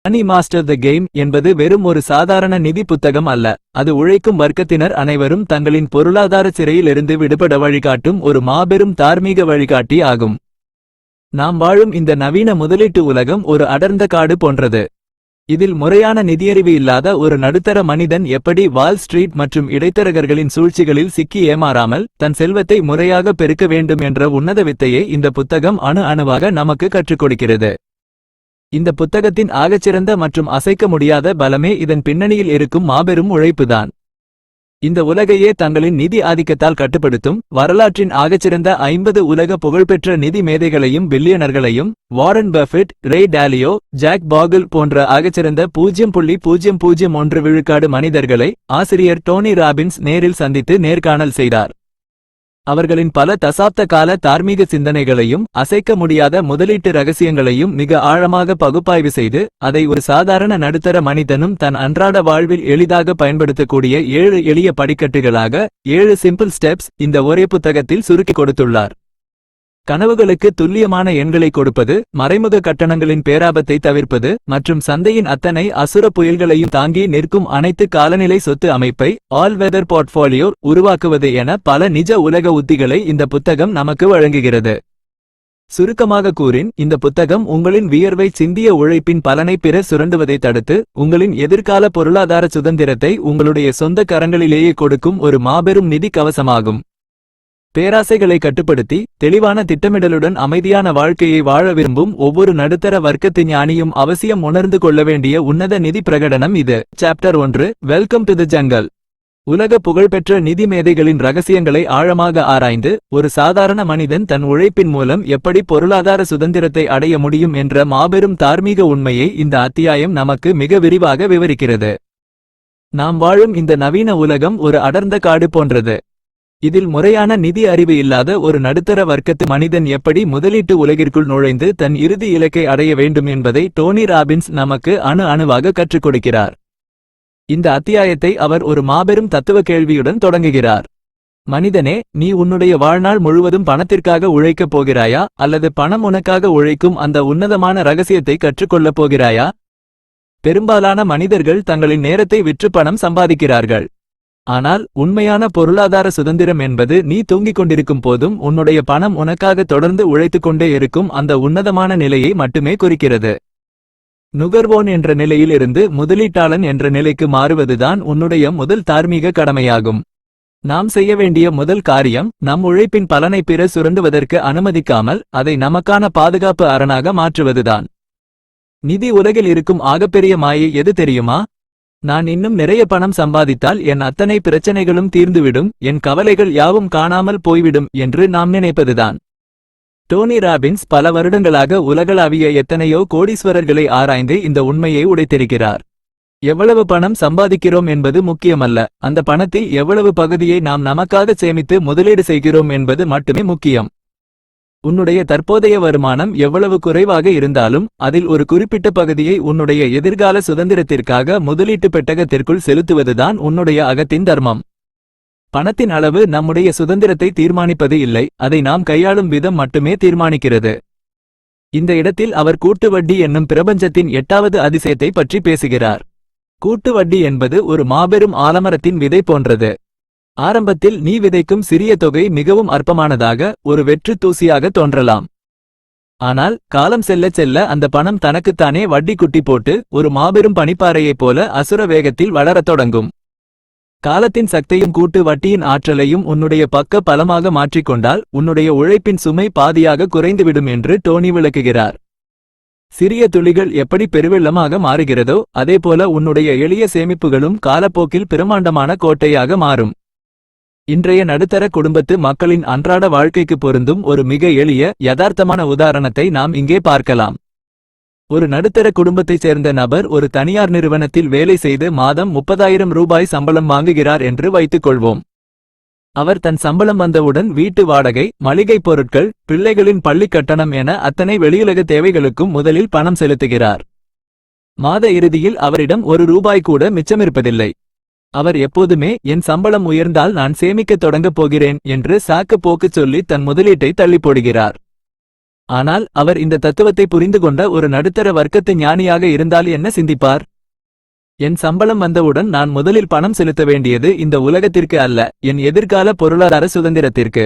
Money master the game என்பது வெறும் ஒரு சாதாரண நிதி புத்தகம் அல்ல. அது உழைக்கும் வர்க்கத்தினர் அனைவரும் தங்களின் பொருளாதார சிறையிலிருந்து விடுபட வழிகாட்டும் ஒரு மாபெரும் தார்மீக வழிகாட்டி ஆகும். நாம் வாழும் இந்த நவீன முதலீட்டு உலகம் ஒரு அடர்ந்த காடு போன்றது. இதில் முறையான நிதியறிவு இல்லாத ஒரு நடுத்தர மனிதன் எப்படி வால் ஸ்ட்ரீட் மற்றும் இடைத்தரகர்களின் சூழ்ச்சிகளில் சிக்கி ஏமாறாமல் தன் செல்வத்தை முறையாக பெருக்க வேண்டும் என்ற உன்னத வித்தையை இந்த புத்தகம் அணு அணுவாக நமக்கு கற்றுக் கொடுக்கிறது. இந்த புத்தகத்தின் ஆகச்சிறந்த மற்றும் அசைக்க முடியாத பலமே இதன் பின்னணியில் இருக்கும் மாபெரும் உழைப்புதான். இந்த உலகையே தங்களின் நிதி ஆதிக்கத்தால் கட்டுப்படுத்தும் வரலாற்றின் ஆகச்சிறந்த 50 உலக புகழ்பெற்ற நிதி மேதைகளையும் பில்லியனர்களையும், வாரன் பஃபெட், ரே டாலியோ, ஜாக் பாகில் போன்ற ஆகச்சிறந்த 0.001 விழுக்காடு மனிதர்களை ஆசிரியர் டோனி ராபின்ஸ் நேரில் சந்தித்து நேர்காணல் செய்தார். அவர்களின் பல தசாப்த கால தார்மீக சிந்தனைகளையும் அசைக்க முடியாத முதலீட்டு ரகசியங்களையும் மிக ஆழமாக பகுப்பாய்வு செய்து அதை ஒரு சாதாரண நடுத்தர மனிதனும் தன் அன்றாட வாழ்வில் எளிதாக பயன்படுத்தக்கூடிய 7 எளிய படிக்கட்டுகளாக 7 சிம்பிள் ஸ்டெப்ஸ் இந்த ஒரே புத்தகத்தில் சுருக்கி கொடுத்துள்ளார். கனவுகளுக்கு துல்லியமான எண்களை கொடுப்பது, மறைமுக கட்டணங்களின் பேராபத்தை தவிர்ப்பது மற்றும் சந்தையின் அத்தனை அசுர புயல்களையும் தாங்கி நிற்கும் அனைத்து காலநிலை சொத்து அமைப்பை ஆல் வெதர் போர்ட்ஃபோலியோ உருவாக்குவது என பல நிஜ உலக உத்திகளை இந்த புத்தகம் நமக்கு வழங்குகிறது. சுருக்கமாக கூறின், இந்த புத்தகம் உங்களின் வியர்வை சிந்திய உழைப்பின் பலனை பிற சுரண்டுவதை தடுத்து உங்களின் எதிர்கால பொருளாதார சுதந்திரத்தை உங்களுடைய சொந்த கரங்களிலேயே கொடுக்கும் ஒரு மாபெரும் நிதி கவசமாகும். பேராசைகளை கட்டுப்படுத்தி தெளிவான திட்டமிடலுடன் அமைதியான வாழ்க்கையை வாழ விரும்பும் ஒவ்வொரு நடுத்தர வர்க்கத்து ஞானியும் அவசியம் உணர்ந்து கொள்ள வேண்டிய உன்னத நிதி பிரகடனம் இது. Chapter 1, welcome to the jungle. உலக புகழ்பெற்ற நிதி மேதைகளின் ரகசியங்களை ஆழமாக ஆராய்ந்து ஒரு சாதாரண மனிதன் தன் உழைப்பின் மூலம் எப்படி பொருளாதார சுதந்திரத்தை அடைய முடியும் என்ற மாபெரும் தார்மீக உண்மையை இந்த அத்தியாயம் நமக்கு மிக விரிவாக விவரிக்கிறது. நாம் வாழும் இந்த நவீன உலகம் ஒரு அடர்ந்த காடு போன்றது. இதில் முறையான நிதி அறிவு இல்லாத ஒரு நடுத்தர வர்க்கத்து மனிதன் எப்படி முதலீட்டு உலகிற்குள் நுழைந்து தன் இறுதி இலக்கை அடைய வேண்டும் என்பதை டோனி ராபின்ஸ் நமக்கு அணு அணுவாக கற்றுக் கொடுக்கிறார். இந்த அத்தியாயத்தை அவர் ஒரு மாபெரும் தத்துவ கேள்வியுடன் தொடங்குகிறார். மனிதனே, நீ உன்னுடைய வாழ்நாள் முழுவதும் பணத்திற்காக உழைக்கப் போகிறாயா அல்லது பணம் உனக்காக உழைக்கும் அந்த உன்னதமான ரகசியத்தை கற்றுக்கொள்ளப் போகிறாயா? பெரும்பாலான மனிதர்கள் தங்களின் நேரத்தை விற்று பணம் சம்பாதிக்கிறார்கள். ஆனால் உண்மையான பொருளாதார சுதந்திரம் என்பது நீ தூங்கிக் கொண்டிருக்கும் போதும் உன்னுடைய பணம் உனக்காக தொடர்ந்து உழைத்துக் கொண்டே இருக்கும் அந்த உன்னதமான நிலையை மட்டுமே குறிக்கிறது. நுகர்வோன் என்ற நிலையில் இருந்து முதலீட்டாளன் என்ற நிலைக்கு மாறுவதுதான் உன்னுடைய முதல் தார்மீக கடமையாகும். நாம் செய்ய வேண்டிய முதல் காரியம் நம் உழைப்பின் பலனை பிற சுரண்டுவதற்கு அனுமதிக்காமல் அதை நமக்கான பாதுகாப்பு அரணாக மாற்றுவதுதான். நிதி உலகில் இருக்கும் ஆகப்பெரிய மாயை எது தெரியுமா? நான் இன்னும் நிறைய பணம் சம்பாதித்தால் என் அத்தனை பிரச்சனைகளும் தீர்ந்துவிடும், என் கவலைகள் யாவும் காணாமல் போய்விடும் என்று நாம் நினைப்பதுதான். டோனி ராபின்ஸ் பல வருடங்களாக உலகளாவிய எத்தனையோ கோடீஸ்வரர்களை ஆராய்ந்து இந்த உண்மையை உடைத்திருக்கிறார். எவ்வளவு பணம் சம்பாதிக்கிறோம் என்பது முக்கியமல்ல, அந்த பணத்தில் எவ்வளவு பகுதியை நாம் நமக்காக சேமித்து முதலீடு செய்கிறோம் என்பது மட்டுமே முக்கியம். உன்னுடைய தற்போதைய வருமானம் எவ்வளவு குறைவாக இருந்தாலும் அதில் ஒரு குறிப்பிட்ட பகுதியை உன்னுடைய எதிர்கால சுதந்திரத்திற்காக முதலீட்டு பெட்டகத்திற்குள் செலுத்துவதுதான் உன்னுடைய அகத்தின் தர்மம். பணத்தின் அளவு நம்முடைய சுதந்திரத்தை தீர்மானிப்பது இல்லை, அதை நாம் கையாளும் விதம் மட்டுமே தீர்மானிக்கிறது. இந்த இடத்தில் அவர் கூட்டு வட்டி என்னும் பிரபஞ்சத்தின் 8வது அதிசயத்தை பற்றி பேசுகிறார். கூட்டு வட்டி என்பது ஒரு மாபெரும் ஆலமரத்தின் விதை போன்றது. ஆரம்பத்தில் நீ விதைக்கும் சிறிய தொகை மிகவும் அற்பமானதாக ஒரு வெற்று தூசியாக தோன்றலாம். ஆனால் காலம் செல்ல செல்ல அந்த பணம் தனக்குத்தானே வட்டி குட்டி போட்டு ஒரு மாபெரும் பனிப்பாறையைப் போல அசுர வேகத்தில் வளரத் தொடங்கும். காலத்தின் சக்தியும் கூட்டு வட்டியின் ஆற்றலையும் உன்னுடைய பக்க பலமாக மாற்றிக்கொண்டால் உன்னுடைய உழைப்பின் சுமை பாதியாக குறைந்துவிடும் என்று டோனி விளக்குகிறார். சிறிய துளிகள் எப்படி பெருவெள்ளமாக மாறுகிறதோ அதேபோல உன்னுடைய எளிய சேமிப்புகளும் காலப்போக்கில் பிரமாண்டமான கோட்டையாக மாறும். இன்றைய நடுத்தர குடும்பத்து மக்களின் அன்றாட வாழ்க்கைக்கு பொருந்தும் ஒரு மிக எளிய யதார்த்தமான உதாரணத்தை நாம் இங்கே பார்க்கலாம். ஒரு நடுத்தர குடும்பத்தைச் சேர்ந்த நபர் ஒரு தனியார் நிறுவனத்தில் வேலை செய்து மாதம் 30,000 ரூபாய் சம்பளம் வாங்குகிறார் என்று வைத்துக் கொள்வோம். அவர் தன் சம்பளம் வந்தவுடன் வீட்டு வாடகை, மளிகை பொருட்கள், பிள்ளைகளின் பள்ளிக் கட்டணம் என அத்தனை வெளியுலக தேவைகளுக்கும் முதலில் பணம் செலுத்துகிறார். மாத இறுதியில் அவரிடம் 1 ரூபாய் கூட மிச்சமிருப்பதில்லை. அவர் எப்போதுமே என் சம்பளம் உயர்ந்தால் நான் சேமிக்கத் தொடங்கப் போகிறேன் என்று சாக்கு போக்கு சொல்லி தன் முதலீட்டை தள்ளி போடுகிறார். ஆனால் அவர் இந்த தத்துவத்தை புரிந்து கொண்ட ஒரு நடுத்தர வர்க்கத்து ஞானியாக இருந்தால் என்ன சிந்திப்பார்? என் சம்பளம் வந்தவுடன் நான் முதலில் பணம் செலுத்த வேண்டியது இந்த உலகத்திற்கு அல்ல, என் எதிர்கால பொருளாதார சுதந்திரத்திற்கு.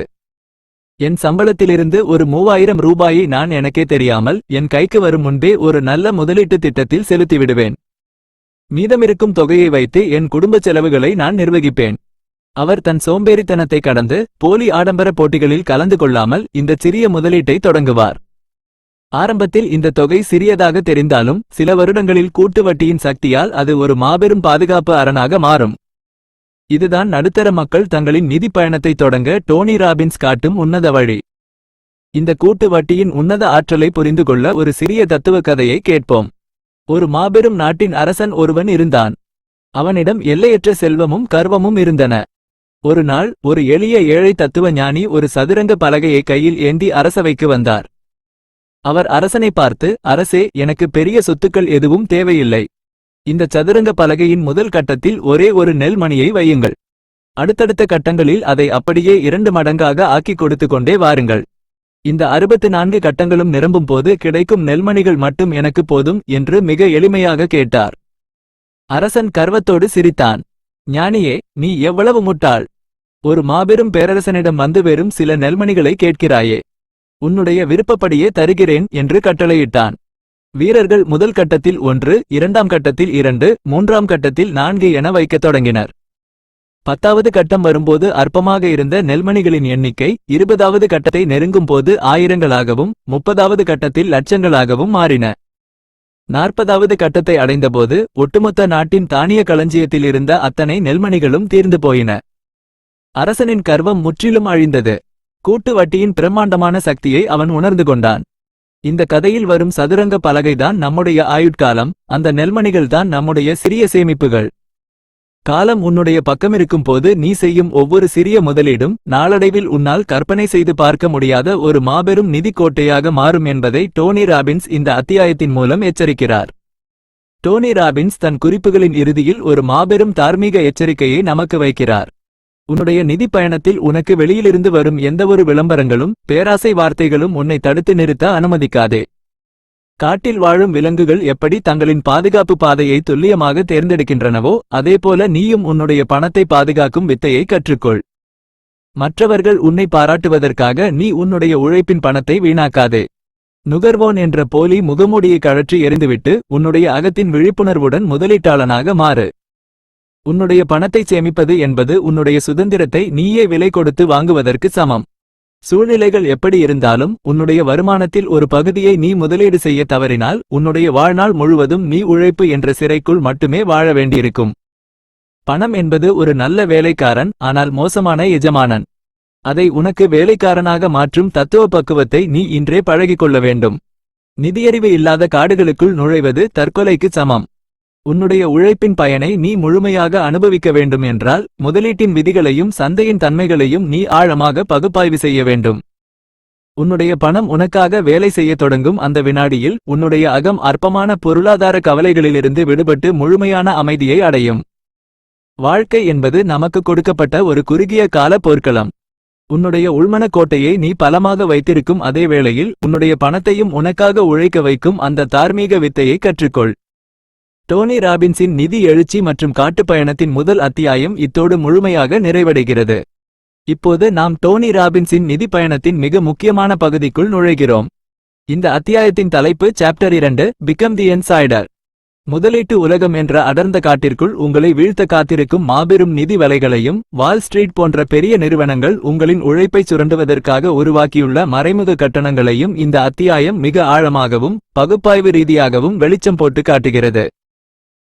என் சம்பளத்திலிருந்து ஒரு 3000 ரூபாயை நான் எனக்கே தெரியாமல் என் கைக்கு வரும் முன்பே ஒரு நல்ல முதலீட்டு திட்டத்தில் செலுத்திவிடுவேன். மீதமிருக்கும் தொகையை வைத்து என் குடும்ப செலவுகளை நான் நிர்வகிப்பேன். அவர் தன் சோம்பேறித்தனத்தை கடந்து போலி ஆடம்பர போட்டிகளில் கலந்து கொள்ளாமல் இந்த சிறிய முதலீட்டை தொடங்குவார். ஆரம்பத்தில் இந்த தொகை சிறியதாக தெரிந்தாலும் சில வருடங்களில் கூட்டு வட்டியின் சக்தியால் அது ஒரு மாபெரும் பாதுகாப்பு அரணாக மாறும். இதுதான் நடுத்தர மக்கள் தங்களின் நிதி பயணத்தை தொடங்க டோனி ராபின்ஸ் காட்டும் உன்னத வழி. இந்த கூட்டு வட்டியின் உன்னத ஆற்றலை புரிந்து கொள்ள ஒரு சிறிய தத்துவ கதையை கேட்போம். ஒரு மாபெரும் நாட்டின் அரசன் ஒருவன் இருந்தான். அவனிடம் எல்லையற்ற செல்வமும் கர்வமும் இருந்தன. ஒரு நாள் ஒரு எளிய ஏழை தத்துவ ஞானி ஒரு சதுரங்க பலகையை கையில் ஏந்தி அரசவைக்கு வந்தார். அவர் அரசனை பார்த்து, அரசே, எனக்கு பெரிய சொத்துக்கள் எதுவும் தேவையில்லை. இந்த சதுரங்க பலகையின் முதல் கட்டத்தில் ஒரே ஒரு நெல் மணியை வையுங்கள். அடுத்தடுத்த கட்டங்களில் அதை அப்படியே 2 மடங்காக ஆக்கிக் கொடுத்து கொண்டே வாருங்கள். இந்த 64 கட்டங்களும் நிரம்பும் போது கிடைக்கும் நெல்மணிகள் மட்டும் எனக்கு போதும் என்று மிக எளிமையாக கேட்டார். அரசன் கர்வத்தோடு சிரித்தான். ஞானியே, நீ எவ்வளவு முட்டாள்! ஒரு மாபெரும் பேரரசனிடம் வந்து வெறும் சில நெல்மணிகளை கேட்கிறாயே. உன்னுடைய விருப்பப்படியே தருகிறேன் என்று கட்டளையிட்டான். வீரர்கள் முதல் கட்டத்தில் 1, 2ஆம் கட்டத்தில் 2, 3ஆம் கட்டத்தில் 4 என வைக்கத் தொடங்கினர். 10வது கட்டம் வரும்போது அற்பமாக இருந்த நெல்மணிகளின் எண்ணிக்கை 20வது கட்டத்தை நெருங்கும் போது ஆயிரங்களாகவும் 30வது கட்டத்தில் லட்சங்களாகவும் மாறின. 40வது கட்டத்தை அடைந்தபோது ஒட்டுமொத்த நாட்டின் தானிய களஞ்சியத்தில் இருந்த அத்தனை நெல்மணிகளும் தீர்ந்து போயின. அரசனின் கர்வம் முற்றிலும் அழிந்தது. கூட்டு வட்டியின் பிரம்மாண்டமான சக்தியை அவன் உணர்ந்து கொண்டான். இந்த கதையில் வரும் சதுரங்க பலகைதான் நம்முடைய ஆயுட்காலம், அந்த நெல்மணிகள்தான் நம்முடைய சிறிய சேமிப்புகள். காலம் உன்னுடைய பக்கமிருக்கும் போது நீ செய்யும் ஒவ்வொரு சிறிய முதலீடும் நாளடைவில் உன்னால் கற்பனை செய்து பார்க்க முடியாத ஒரு மாபெரும் நிதி கோட்டையாக மாறும் என்பதை டோனி ராபின்ஸ் இந்த அத்தியாயத்தின் மூலம் எச்சரிக்கிறார். டோனி ராபின்ஸ் தன் குறிப்புகளின் இறுதியில் ஒரு மாபெரும் தார்மீக எச்சரிக்கையை நமக்கு வைக்கிறார். உன்னுடைய நிதி பயணத்தில் உனக்கு வெளியிலிருந்து வரும் எந்தவொரு விளம்பரங்களும் பேராசை வார்த்தைகளும் உன்னை தடுத்து நிறுத்த அனுமதிக்காதே. காட்டில் வாழும் விலங்குகள் எப்படி தங்களின் பாதுகாப்பு பாதையை துல்லியமாக தேர்ந்தெடுக்கின்றனவோ அதேபோல நீயும் உன்னுடைய பணத்தை பாதுகாக்கும் வித்தையை கற்றுக்கொள். மற்றவர்கள் உன்னை பாராட்டுவதற்காக நீ உன்னுடைய உழைப்பின் பணத்தை வீணாக்காதே. நுகர்வோன் என்ற போலி முகமூடியை கழற்றி எறிந்துவிட்டு உன்னுடைய அகத்தின் விழிப்புணர்வுடன் முதலீட்டாளனாக மாறு. உன்னுடைய பணத்தை சேமிப்பது என்பது உன்னுடைய சுதந்திரத்தை நீயே விலை கொடுத்து வாங்குவதற்கு சமம். சூழ்நிலைகள் எப்படி இருந்தாலும் உன்னுடைய வருமானத்தில் ஒரு பகுதியை நீ முதலீடு செய்ய தவறினால் உன்னுடைய வாழ்நாள் முழுவதும் நீ உழைப்பு என்ற சிறைக்குள் மட்டுமே வாழ வேண்டியிருக்கும். பணம் என்பது ஒரு நல்ல வேலைக்காரன், ஆனால் மோசமான எஜமானன். அதை உனக்கு வேலைக்காரனாக மாற்றும் தத்துவ பக்குவத்தை நீ இன்றே பழகிக்கொள்ள வேண்டும். நிதியறிவு இல்லாத காடுகளுக்குள் நுழைவது தற்கொலைக்கு சமம். உன்னுடைய உழைப்பின் பயனை நீ முழுமையாக அனுபவிக்க வேண்டும் என்றால் முதலீட்டின் விதிகளையும் சந்தையின் தன்மைகளையும் நீ ஆழமாக பகுப்பாய்வு செய்ய வேண்டும். உன்னுடைய பணம் உனக்காக வேலை செய்ய தொடங்கும் அந்த வினாடியில் உன்னுடைய அகம் அற்பமான பொருளாதார கவலைகளிலிருந்து விடுபட்டு முழுமையான அமைதியை அடையும். வாழ்க்கை என்பது நமக்கு கொடுக்கப்பட்ட ஒரு குறுகிய கால போர்க்களம். உன்னுடைய உள்மனக் கோட்டையை நீ பலமாக வைத்திருக்கும் அதே வேளையில் உன்னுடைய பணத்தையும் உனக்காக உழைக்க வைக்கும் அந்த தார்மீக வித்தையை கற்றுக்கொள். டோனி ராபின்ஸின் நிதி எழுச்சி மற்றும் காட்டுப்பயணத்தின் முதல் அத்தியாயம் இத்தோடு முழுமையாக நிறைவடைகிறது. இப்போது நாம் டோனி ராபின்ஸின் நிதி பயணத்தின் மிக முக்கியமான பகுதிக்குள் நுழைகிறோம். இந்த அத்தியாயத்தின் தலைப்பு சாப்டர் 2, பிகம் தி இன்சைடர். முதலீட்டு உலகம் என்ற அடர்ந்த காட்டிற்குள் உங்களை வீழ்த்த காத்திருக்கும் மாபெரும் நிதி வலைகளையும் வால் ஸ்ட்ரீட் போன்ற பெரிய நிறுவனங்கள் உங்களின் உழைப்பை சுரண்டுவதற்காக உருவாக்கியுள்ள மறைமுக கட்டணங்களையும் இந்த அத்தியாயம் மிக ஆழமாகவும் பகுப்பாய்வு ரீதியாகவும் வெளிச்சம் போட்டு காட்டுகிறது.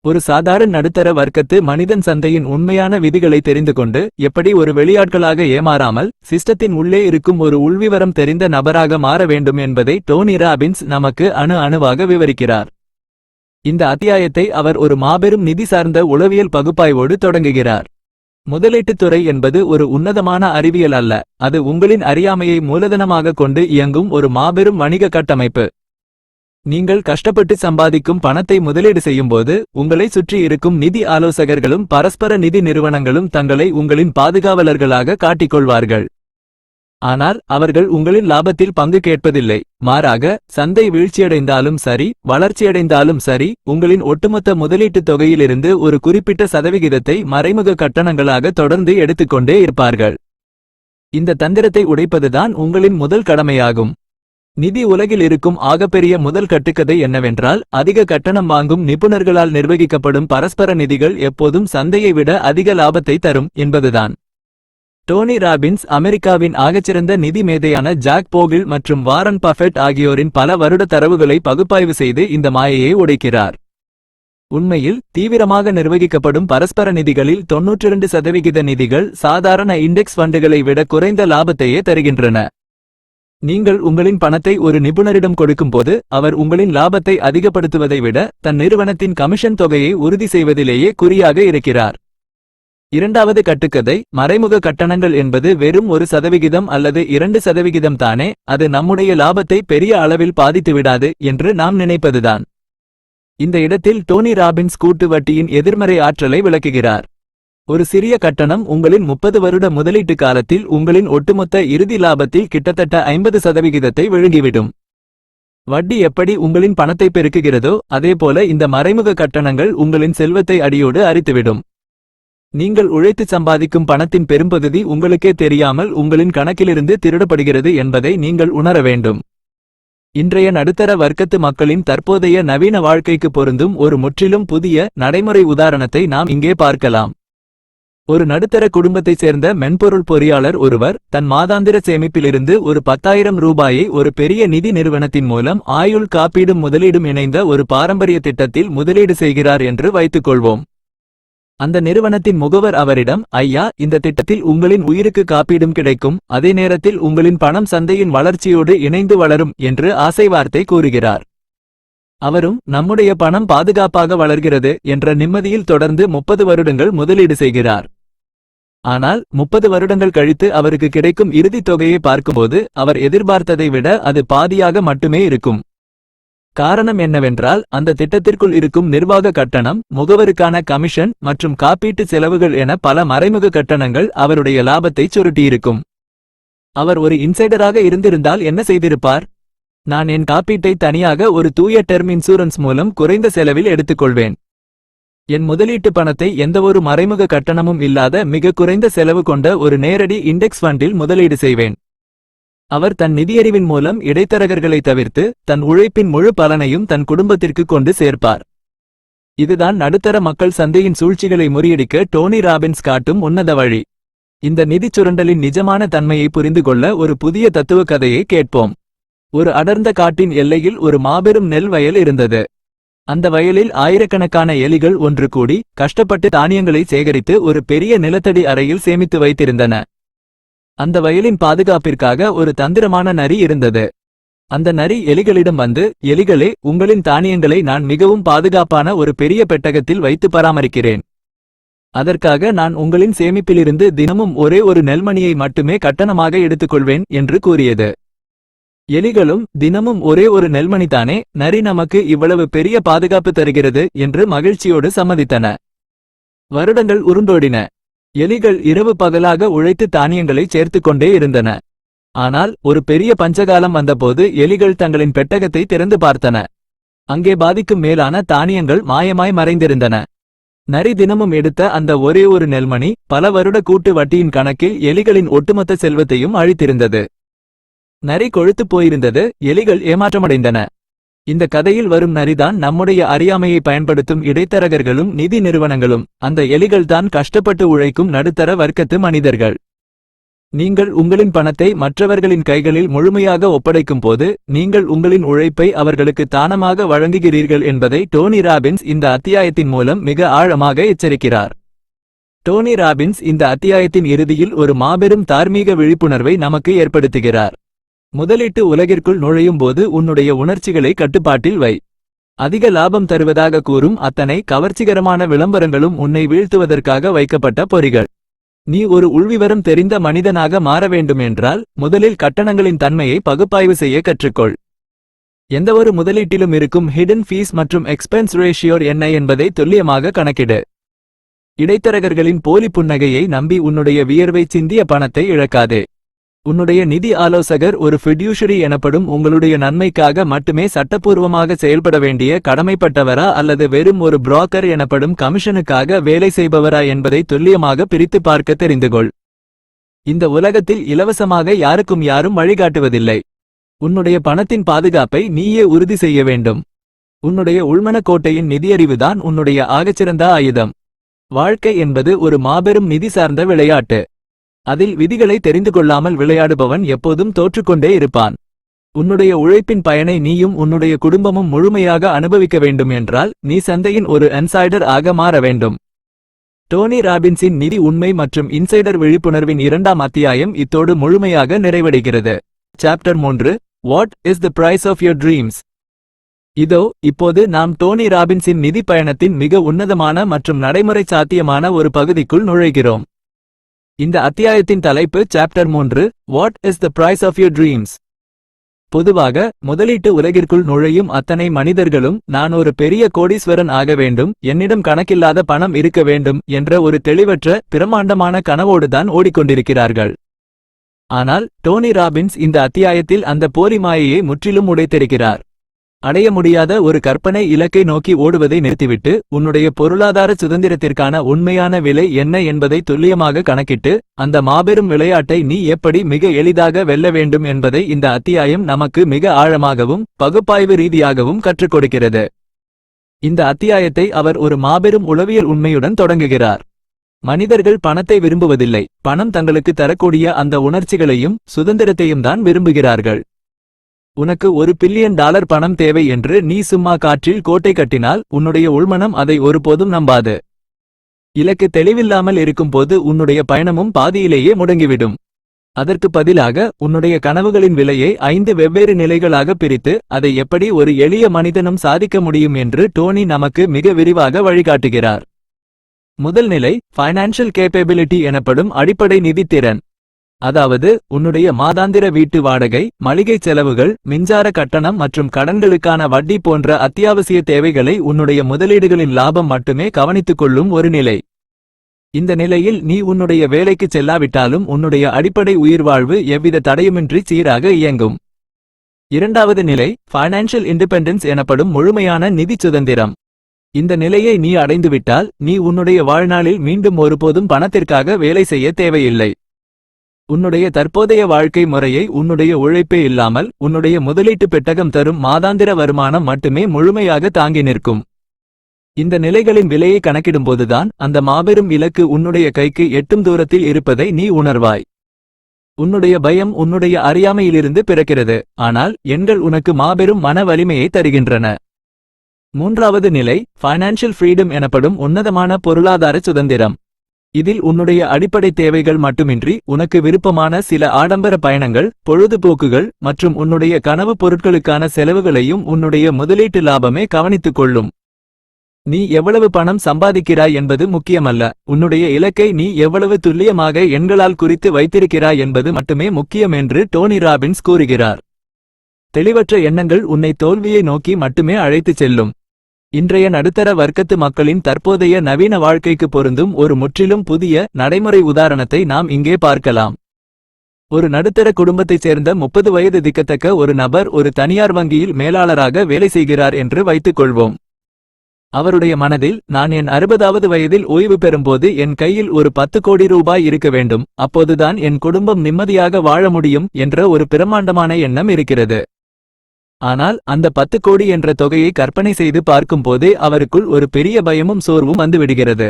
ஒரு சாதாரண நடுத்தர வர்க்கத்து மனிதன் சந்தையின் உண்மையான விதிகளை தெரிந்து கொண்டு எப்படி ஒரு வெளியாட்களாக ஏமாறாமல் சிஸ்டத்தின் உள்ளே இருக்கும் ஒரு உள்விவரம் தெரிந்த நபராக மாற வேண்டும் என்பதை டோனி ராபின்ஸ் நமக்கு அணுவாக விவரிக்கிறார். இந்த அத்தியாயத்தை அவர் ஒரு மாபெரும் நிதி சார்ந்த உளவியல் பகுப்பாய்வோடு தொடங்குகிறார். முதலீட்டுத் துறை என்பது ஒரு உன்னதமான அறிவியல் அல்ல, அது உங்களின் அறியாமையை மூலதனமாக கொண்டு இயங்கும் ஒரு மாபெரும் வணிக கட்டமைப்பு. நீங்கள் கஷ்டப்பட்டு சம்பாதிக்கும் பணத்தை முதலீடு செய்யும்போது உங்களை சுற்றி இருக்கும் நிதி ஆலோசகர்களும் பரஸ்பர நிதி நிறுவனங்களும் தங்களை உங்களின் பாதுகாவலர்களாக காட்டிக்கொள்வார்கள். ஆனால் அவர்கள் உங்களின் லாபத்தில் பங்கு கேட்பதில்லை. மாறாக, சந்தை வீழ்ச்சியடைந்தாலும் சரி, வளர்ச்சியடைந்தாலும் சரி, உங்களின் ஒட்டுமொத்த முதலீட்டுத் தொகையிலிருந்து ஒரு குறிப்பிட்ட சதவிகிதத்தை மறைமுக கட்டணங்களாக தொடர்ந்து எடுத்துக்கொண்டே இருப்பார்கள். இந்த தந்திரத்தை உடைப்பதுதான் உங்களின் முதல் கடமையாகும். நிதி உலகில் இருக்கும் ஆகப்பெரிய முதல் கட்டுக்கதை என்னவென்றால், அதிக கட்டணம் வாங்கும் நிபுணர்களால் நிர்வகிக்கப்படும் பரஸ்பர நிதிகள் எப்போதும் சந்தையை விட அதிக லாபத்தை தரும் என்பதுதான். டோனி ராபின்ஸ் அமெரிக்காவின் ஆகச்சிறந்த நிதி மேதையான ஜாக் போகில் மற்றும் வாரன் பஃபெட் ஆகியோரின் பல வருட தரவுகளை பகுப்பாய்வு செய்து இந்த மாயையை உடைக்கிறார். உண்மையில், தீவிரமாக நிர்வகிக்கப்படும் பரஸ்பர நிதிகளில் 92% நிதிகள் சாதாரண இண்டெக்ஸ் ஃபண்டுகளை விட குறைந்த லாபத்தையே தருகின்றன. நீங்கள் உங்களின் பணத்தை ஒரு நிபுணரிடம் கொடுக்கும்போது, அவர் உங்களின் லாபத்தை அதிகப்படுத்துவதை விட தன் நிறுவனத்தின் கமிஷன் தொகையை உறுதி செய்வதிலேயே குறியாக இருக்கிறார். இரண்டாவது கட்டுக்கதை, மறைமுக கட்டணங்கள் என்பது வெறும் 1% அல்லது 2% தானே, அது நம்முடைய லாபத்தை பெரிய அளவில் பாதித்துவிடாது என்று நாம் நினைப்பதுதான். இந்த இடத்தில் டோனி ராபின்ஸ் கூட்டு வட்டியின் எதிர்மறை ஆற்றலை விளக்குகிறார். ஒரு சிறிய கட்டணம் உங்களின் 30 வருட முதலீட்டு காலத்தில் உங்களின் ஒட்டுமொத்த இறுதி லாபத்தில் கிட்டத்தட்ட 50% விழுங்கிவிடும். வட்டி எப்படி உங்களின் பணத்தை பெருக்குகிறதோ அதேபோல இந்த மறைமுக கட்டணங்கள் உங்களின் செல்வத்தை அடியோடு அரித்துவிடும். நீங்கள் உழைத்து சம்பாதிக்கும் பணத்தின் பெரும்பகுதி உங்களுக்கே தெரியாமல் உங்களின் கணக்கிலிருந்து திருடப்படுகிறது என்பதை நீங்கள் உணர வேண்டும். இன்றைய நடுத்தர வர்க்கத்து மக்களின் தற்போதைய நவீன வாழ்க்கைக்கு பொருந்தும் ஒரு முற்றிலும் புதிய நடைமுறை உதாரணத்தை நாம் இங்கே பார்க்கலாம். ஒரு நடுத்தர குடும்பத்தைச் சேர்ந்த மென்பொருள் பொறியாளர் ஒருவர் தன் மாதாந்திர சேமிப்பிலிருந்து ஒரு 10,000 ரூபாயை ஒரு பெரிய நிதி நிறுவனத்தின் மூலம் ஆயுள் காப்பீடும் முதலீடும் இணைந்த ஒரு பாரம்பரிய திட்டத்தில் முதலீடு செய்கிறார் என்று வைத்துக்கொள்வோம். அந்த நிறுவனத்தின் முகவர் அவரிடம், ஐயா, இந்த திட்டத்தில் உங்களின் உயிருக்கு காப்பீடும் கிடைக்கும், அதே நேரத்தில் உங்களின் பணம் சந்தையின் வளர்ச்சியோடு இணைந்து வளரும் என்று ஆசை வார்த்தை கூறுகிறார். அவரும், நம்முடைய பணம் பாதுகாப்பாக வளர்கிறது என்ற நிம்மதியில் தொடர்ந்து 30 வருடங்கள் முதலீடு செய்கிறார். ஆனால் 30 வருடங்கள் கழித்து அவருக்கு கிடைக்கும் இறுதி தொகையை பார்க்கும்போது அவர் எதிர்பார்த்ததை விட அது பாதியாக மட்டுமே இருக்கும். காரணம் என்னவென்றால், அந்த திட்டத்திற்குள் இருக்கும் நிர்வாக கட்டணம், முகவருக்கான கமிஷன் மற்றும் காப்பீட்டு செலவுகள் என பல மறைமுக கட்டணங்கள் அவருடைய லாபத்தை சுருட்டியிருக்கும். அவர் ஒரு இன்சைடராக இருந்திருந்தால் என்ன செய்திருப்பார்? நான் என் காப்பீட்டை தனியாக ஒரு தூய டெர்ம் இன்சூரன்ஸ் மூலம் குறைந்த செலவில் எடுத்துக்கொள்வேன். என் முதலீட்டு பணத்தை எந்தவொரு மறைமுக கட்டணமும் இல்லாத மிக குறைந்த செலவு கொண்ட ஒரு நேரடி இண்டெக்ஸ் ஃபண்டில் முதலீடு செய்வேன். அவர் தன் நிதியறிவின் மூலம் இடைத்தரகர்களை தவிர்த்து தன் உழைப்பின் முழு பலனையும் தன் குடும்பத்திற்கு கொண்டு சேர்ப்பார். இதுதான் நடுத்தர மக்கள் சந்தையின் சூழ்ச்சிகளை முறியடிக்க டோனி ராபின்ஸ் காட்டும் உன்னத வழி. இந்த நிதிச் சுரண்டலின் நிஜமான தன்மையை புரிந்து கொள்ள ஒரு புதிய தத்துவ கதையை கேட்போம். ஒரு அடர்ந்த காட்டின் எல்லையில் ஒரு மாபெரும் நெல் வயல் இருந்தது. அந்த வயலில் ஆயிரக்கணக்கான எலிகள் ஒன்று கூடி கஷ்டப்பட்டு தானியங்களை சேகரித்து ஒரு பெரிய நிலத்தடி அறையில் சேமித்து வைத்திருந்தன. அந்த வயலின் பாதுகாப்பிற்காக ஒரு தந்திரமான நரி இருந்தது. அந்த நரி எலிகளிடம் வந்து, எலிகளே, உங்களின் தானியங்களை நான் மிகவும் பாதுகாப்பான ஒரு பெரிய பெட்டகத்தில் வைத்து பராமரிக்கிறேன். அதற்காக நான் உங்களின் சேமிப்பிலிருந்து தினமும் ஒரே ஒரு நெல்மணியை மட்டுமே கட்டணமாக எடுத்துக்கொள்வேன் என்று கூறியது. எலிகளும், தினமும் ஒரே ஒரு நெல்மணிதானே, நரி நமக்கு இவ்வளவு பெரிய பாதுகாப்பு தருகிறது என்று மகிழ்ச்சியோடு சம்மதித்தன. வருடங்கள் உருண்டோடின. எலிகள் இரவு பகலாக உழைத்து தானியங்களை சேர்த்துக்கொண்டே இருந்தன. ஆனால் ஒரு பெரிய பஞ்சகாலம் வந்தபோது எலிகள் தங்களின் பெட்டகத்தை திறந்து பார்த்தன. அங்கே பாதிக்கும் மேலான தானியங்கள் மாயமாய் மறைந்திருந்தன. நரி தினமும் எடுத்த அந்த ஒரே ஒரு நெல்மணி பல வருட கூட்டு வட்டியின் கணக்கில் எலிகளின் ஒட்டுமொத்த செல்வத்தையும் அழித்திருந்தது. நரி கொழுத்துப் போயிருந்தது. எலிகள் ஏமாற்றமடைந்தன. இந்த கதையில் வரும் நரிதான் நம்முடைய அறியாமையை பயன்படுத்தும் இடைத்தரகர்களும் நிதி நிறுவனங்களும். அந்த எலிகள்தான் கஷ்டப்பட்டு உழைக்கும் நடுத்தர வர்க்கத்து மனிதர்கள். நீங்கள் உங்களின் பணத்தை மற்றவர்களின் கைகளில் முழுமையாக ஒப்படைக்கும் போது நீங்கள் உங்களின் உழைப்பை அவர்களுக்கு தானமாக வழங்குகிறீர்கள் என்பதை டோனி ராபின்ஸ் இந்த அத்தியாயத்தின் மூலம் மிக ஆழமாக எச்சரிக்கிறார். டோனி ராபின்ஸ் இந்த அத்தியாயத்தின் இறுதியில் ஒரு மாபெரும் தார்மீக விழிப்புணர்வை நமக்கு ஏற்படுத்துகிறார். முதலீட்டு உலகிற்குள் நுழையும் போது உன்னுடைய உணர்ச்சிகளை கட்டுப்பாட்டில் வை. அதிக லாபம் தருவதாக கூறும் அத்தனை கவர்ச்சிகரமான விளம்பரங்களும் உன்னை வீழ்த்துவதற்காக வைக்கப்பட்ட பொறிகள். நீ ஒரு உள்விவரம் தெரிந்த மனிதனாக மாற வேண்டுமென்றால் முதலில் கட்டணங்களின் தன்மையை பகுப்பாய்வு செய்ய கற்றுக்கொள். எந்தவொரு முதலீட்டிலும் இருக்கும் ஹிடன் ஃபீஸ் மற்றும் எக்ஸ்பென்ஸ் ரேஷியோ என்ன என்பதை துல்லியமாக கணக்கிடு. இடைத்தரகர்களின் போலி புன்னகையை நம்பி உன்னுடைய வியர்வை சிந்திய பணத்தை இழக்காதே. உன்னுடைய நிதி ஆலோசகர் ஒரு ஃபிட்யூஷரி எனப்படும் உங்களுடைய நன்மைக்காக மட்டுமே சட்டப்பூர்வமாக செயல்பட வேண்டிய கடமைப்பட்டவரா அல்லது வெறும் ஒரு புரோக்கர் எனப்படும் கமிஷனுக்காக வேலை செய்பவரா என்பதை துல்லியமாக பிரித்து பார்க்க தெரிந்துகொள். இந்த உலகத்தில் இலவசமாக யாருக்கும் யாரும் வழிகாட்டுவதில்லை. உன்னுடைய பணத்தின் பாதுகாப்பை நீயே உறுதி செய்ய வேண்டும். உன்னுடைய உள்மனக்கோட்டையின் நிதியறிவுதான் உன்னுடைய ஆகச்சிறந்த ஆயுதம். வாழ்க்கை என்பது ஒரு மாபெரும் நிதி சார்ந்த விளையாட்டு. அதில் விதிகளை தெரிந்து கொள்ளாமல் விளையாடுபவன் எப்போதும் தோற்றுக்கொண்டே இருப்பான். உன்னுடைய உழைப்பின் பயனை நீயும் உன்னுடைய குடும்பமும் முழுமையாக அனுபவிக்க வேண்டும் என்றால் நீ சந்தையின் ஒரு இன்சைடர் ஆக மாற வேண்டும். டோனி ராபின்ஸின் நிதி உண்மை மற்றும் இன்சைடர் விழிப்புணர்வின் 2ஆம் அத்தியாயம் இத்தோடு முழுமையாக நிறைவடைகிறது. Chapter 3 what is the price of your dreams? இதோ இப்போது நாம் டோனி ராபின்ஸின் நிதி பயணத்தின் மிக உன்னதமான மற்றும் நடைமுறை சாத்தியமான ஒரு பகுதிக்குள் நுழைகிறோம். இந்த அத்தியாயத்தின் தலைப்பு chapter 3 what is the price of your dreams? பொதுவாக முதலீட்டு உலகிற்குள் நுழையும் அத்தனை மனிதர்களும் நான் ஒரு பெரிய கோடீஸ்வரன் ஆக வேண்டும், என்னிடம் கணக்கில்லாத பணம் இருக்க வேண்டும் என்ற ஒரு தெளிவற்ற பிரமாண்டமான கனவோடுதான் ஓடிக்கொண்டிருக்கிறார்கள். ஆனால் டோனி ராபின்ஸ் இந்த அத்தியாயத்தில் அந்த போலி மாயையை முற்றிலும் உடைத்தெடுக்கிறார். அடைய முடியாத ஒரு கற்பனை இலக்கை நோக்கி ஓடுவதை நிறுத்திவிட்டு உன்னுடைய பொருளாதார சுதந்திரத்திற்கான உண்மையான விலை என்ன என்பதை துல்லியமாக கணக்கிட்டு அந்த மாபெரும் விளையாட்டை நீ எப்படி மிக எளிதாக வெல்ல வேண்டும் என்பதை இந்த அத்தியாயம் நமக்கு மிக ஆழமாகவும் பகுப்பாய்வு ரீதியாகவும் கற்றுக் கொடுக்கிறது. இந்த அத்தியாயத்தை அவர் ஒரு மாபெரும் உளவியல் உண்மையுடன் தொடங்குகிறார். மனிதர்கள் பணத்தை விரும்புவதில்லை, பணம் தங்களுக்கு தரக்கூடிய அந்த உணர்ச்சிகளையும் சுதந்திரத்தையும் தான் விரும்புகிறார்கள். உனக்கு $1 பில்லியன் பணம் தேவை என்று நீ சும்மா காற்றில் கோட்டை கட்டினால் உன்னுடைய உள்மனம் அதை ஒருபோதும் நம்பாது. இலக்கு தெளிவில்லாமல் இருக்கும்போது உன்னுடைய பயணமும் பாதியிலேயே முடங்கிவிடும். அதற்கு பதிலாக உன்னுடைய கனவுகளின் விலையை 5 வெவ்வேறு நிலைகளாக பிரித்து அதை எப்படி ஒரு எளிய மனிதனும் சாதிக்க முடியும் என்று டோனி நமக்கு மிக விரிவாக வழிகாட்டுகிறார். முதல் நிலை ஃபைனான்ஷியல் கேப்பபிலிட்டி எனப்படும் அடிப்படை நிதித்திறன். அதாவது உன்னுடைய மாதாந்திர வீட்டு வாடகை, மளிகை செலவுகள், மின்சார கட்டணம் மற்றும் கடன்களுக்கான வட்டி போன்ற அத்தியாவசிய தேவைகளை உன்னுடைய முதலீடுகளின் லாபம் மட்டுமே கவனித்துக் கொள்ளும் ஒரு நிலை. இந்த நிலையில் நீ உன்னுடைய வேலைக்கு செல்லாவிட்டாலும் உன்னுடைய அடிப்படை உயிர்வாழ்வு எவ்வித தடையுமின்றி சீராக இயங்கும். இரண்டாவது நிலை ஃபைனான்ஷியல் இண்டிபெண்டன்ஸ் எனப்படும் முழுமையான நிதி சுதந்திரம். இந்த நிலையை நீ அடைந்துவிட்டால் நீ உன்னுடைய வாழ்நாளில் மீண்டும் ஒருபோதும் பணத்திற்காக வேலை செய்ய தேவையில்லை. உன்னுடைய தற்போதைய வாழ்க்கை முறையை உன்னுடைய உழைப்பே இல்லாமல் உன்னுடைய முதலீட்டு பெட்டகம் தரும் மாதாந்திர வருமானம் மட்டுமே முழுமையாக தாங்கி நிற்கும். இந்த நிலைகளின் விலையை கணக்கிடும்போதுதான் அந்த மாபெரும் இலக்கு உன்னுடைய கைக்கு எட்டும் தூரத்தில் இருப்பதை நீ உணர்வாய். உன்னுடைய பயம் உன்னுடைய அறியாமையிலிருந்து பிறக்கிறது, ஆனால் எண்கள் உனக்கு மாபெரும் மன வலிமையை தருகின்றன. மூன்றாவது நிலை ஃபைனான்ஷியல் ஃப்ரீடம் எனப்படும் உன்னதமான பொருளாதார சுதந்திரம். இதில் உன்னுடைய அடிப்படை தேவைகள் மட்டுமின்றி உனக்கு விருப்பமான சில ஆடம்பர பயணங்கள், பொழுதுபோக்குகள் மற்றும் உன்னுடைய கனவு பொருட்களுக்கான செலவுகளையும் உன்னுடைய முதலீட்டு லாபமே கவனித்துக் கொள்ளும். நீ எவ்வளவு பணம் சம்பாதிக்கிறாய் என்பது முக்கியமல்ல, உன்னுடைய இலக்கை நீ எவ்வளவு துல்லியமாக எண்களால் குறித்து வைத்திருக்கிறாய் என்பது மட்டுமே முக்கியம் என்று டோனி ராபின்ஸ் கூறுகிறார். தெளிவற்ற எண்ணங்கள் உன்னை தோல்வியை நோக்கி மட்டுமே அழைத்துச் செல்லும். இன்றைய நடுத்தர வர்க்கத்து மக்களின் தற்போதைய நவீன வாழ்க்கைக்கு பொருந்தும் ஒரு முற்றிலும் புதிய நடைமுறை உதாரணத்தை நாம் இங்கே பார்க்கலாம். ஒரு நடுத்தர குடும்பத்தைச் சேர்ந்த 30 வயது திக்கத்தக்க ஒரு நபர் ஒரு தனியார் வங்கியில் மேலாளராக வேலை செய்கிறார் என்று வைத்துக் கொள்வோம். அவருடைய மனதில் நான் என் 60வது வயதில் ஓய்வு பெறும்போது என் கையில் ஒரு 10 கோடி ரூபாய் இருக்க வேண்டும், அப்போதுதான் என் குடும்பம் நிம்மதியாக வாழ முடியும் என்ற ஒரு பிரமாண்டமான எண்ணம் இருக்கிறது. ஆனால் அந்த 10 கோடி என்ற தொகையை கற்பனை செய்து பார்க்கும்போதே அவருக்குள் ஒரு பெரிய பயமும் சோர்வும் வந்துவிடுகிறது.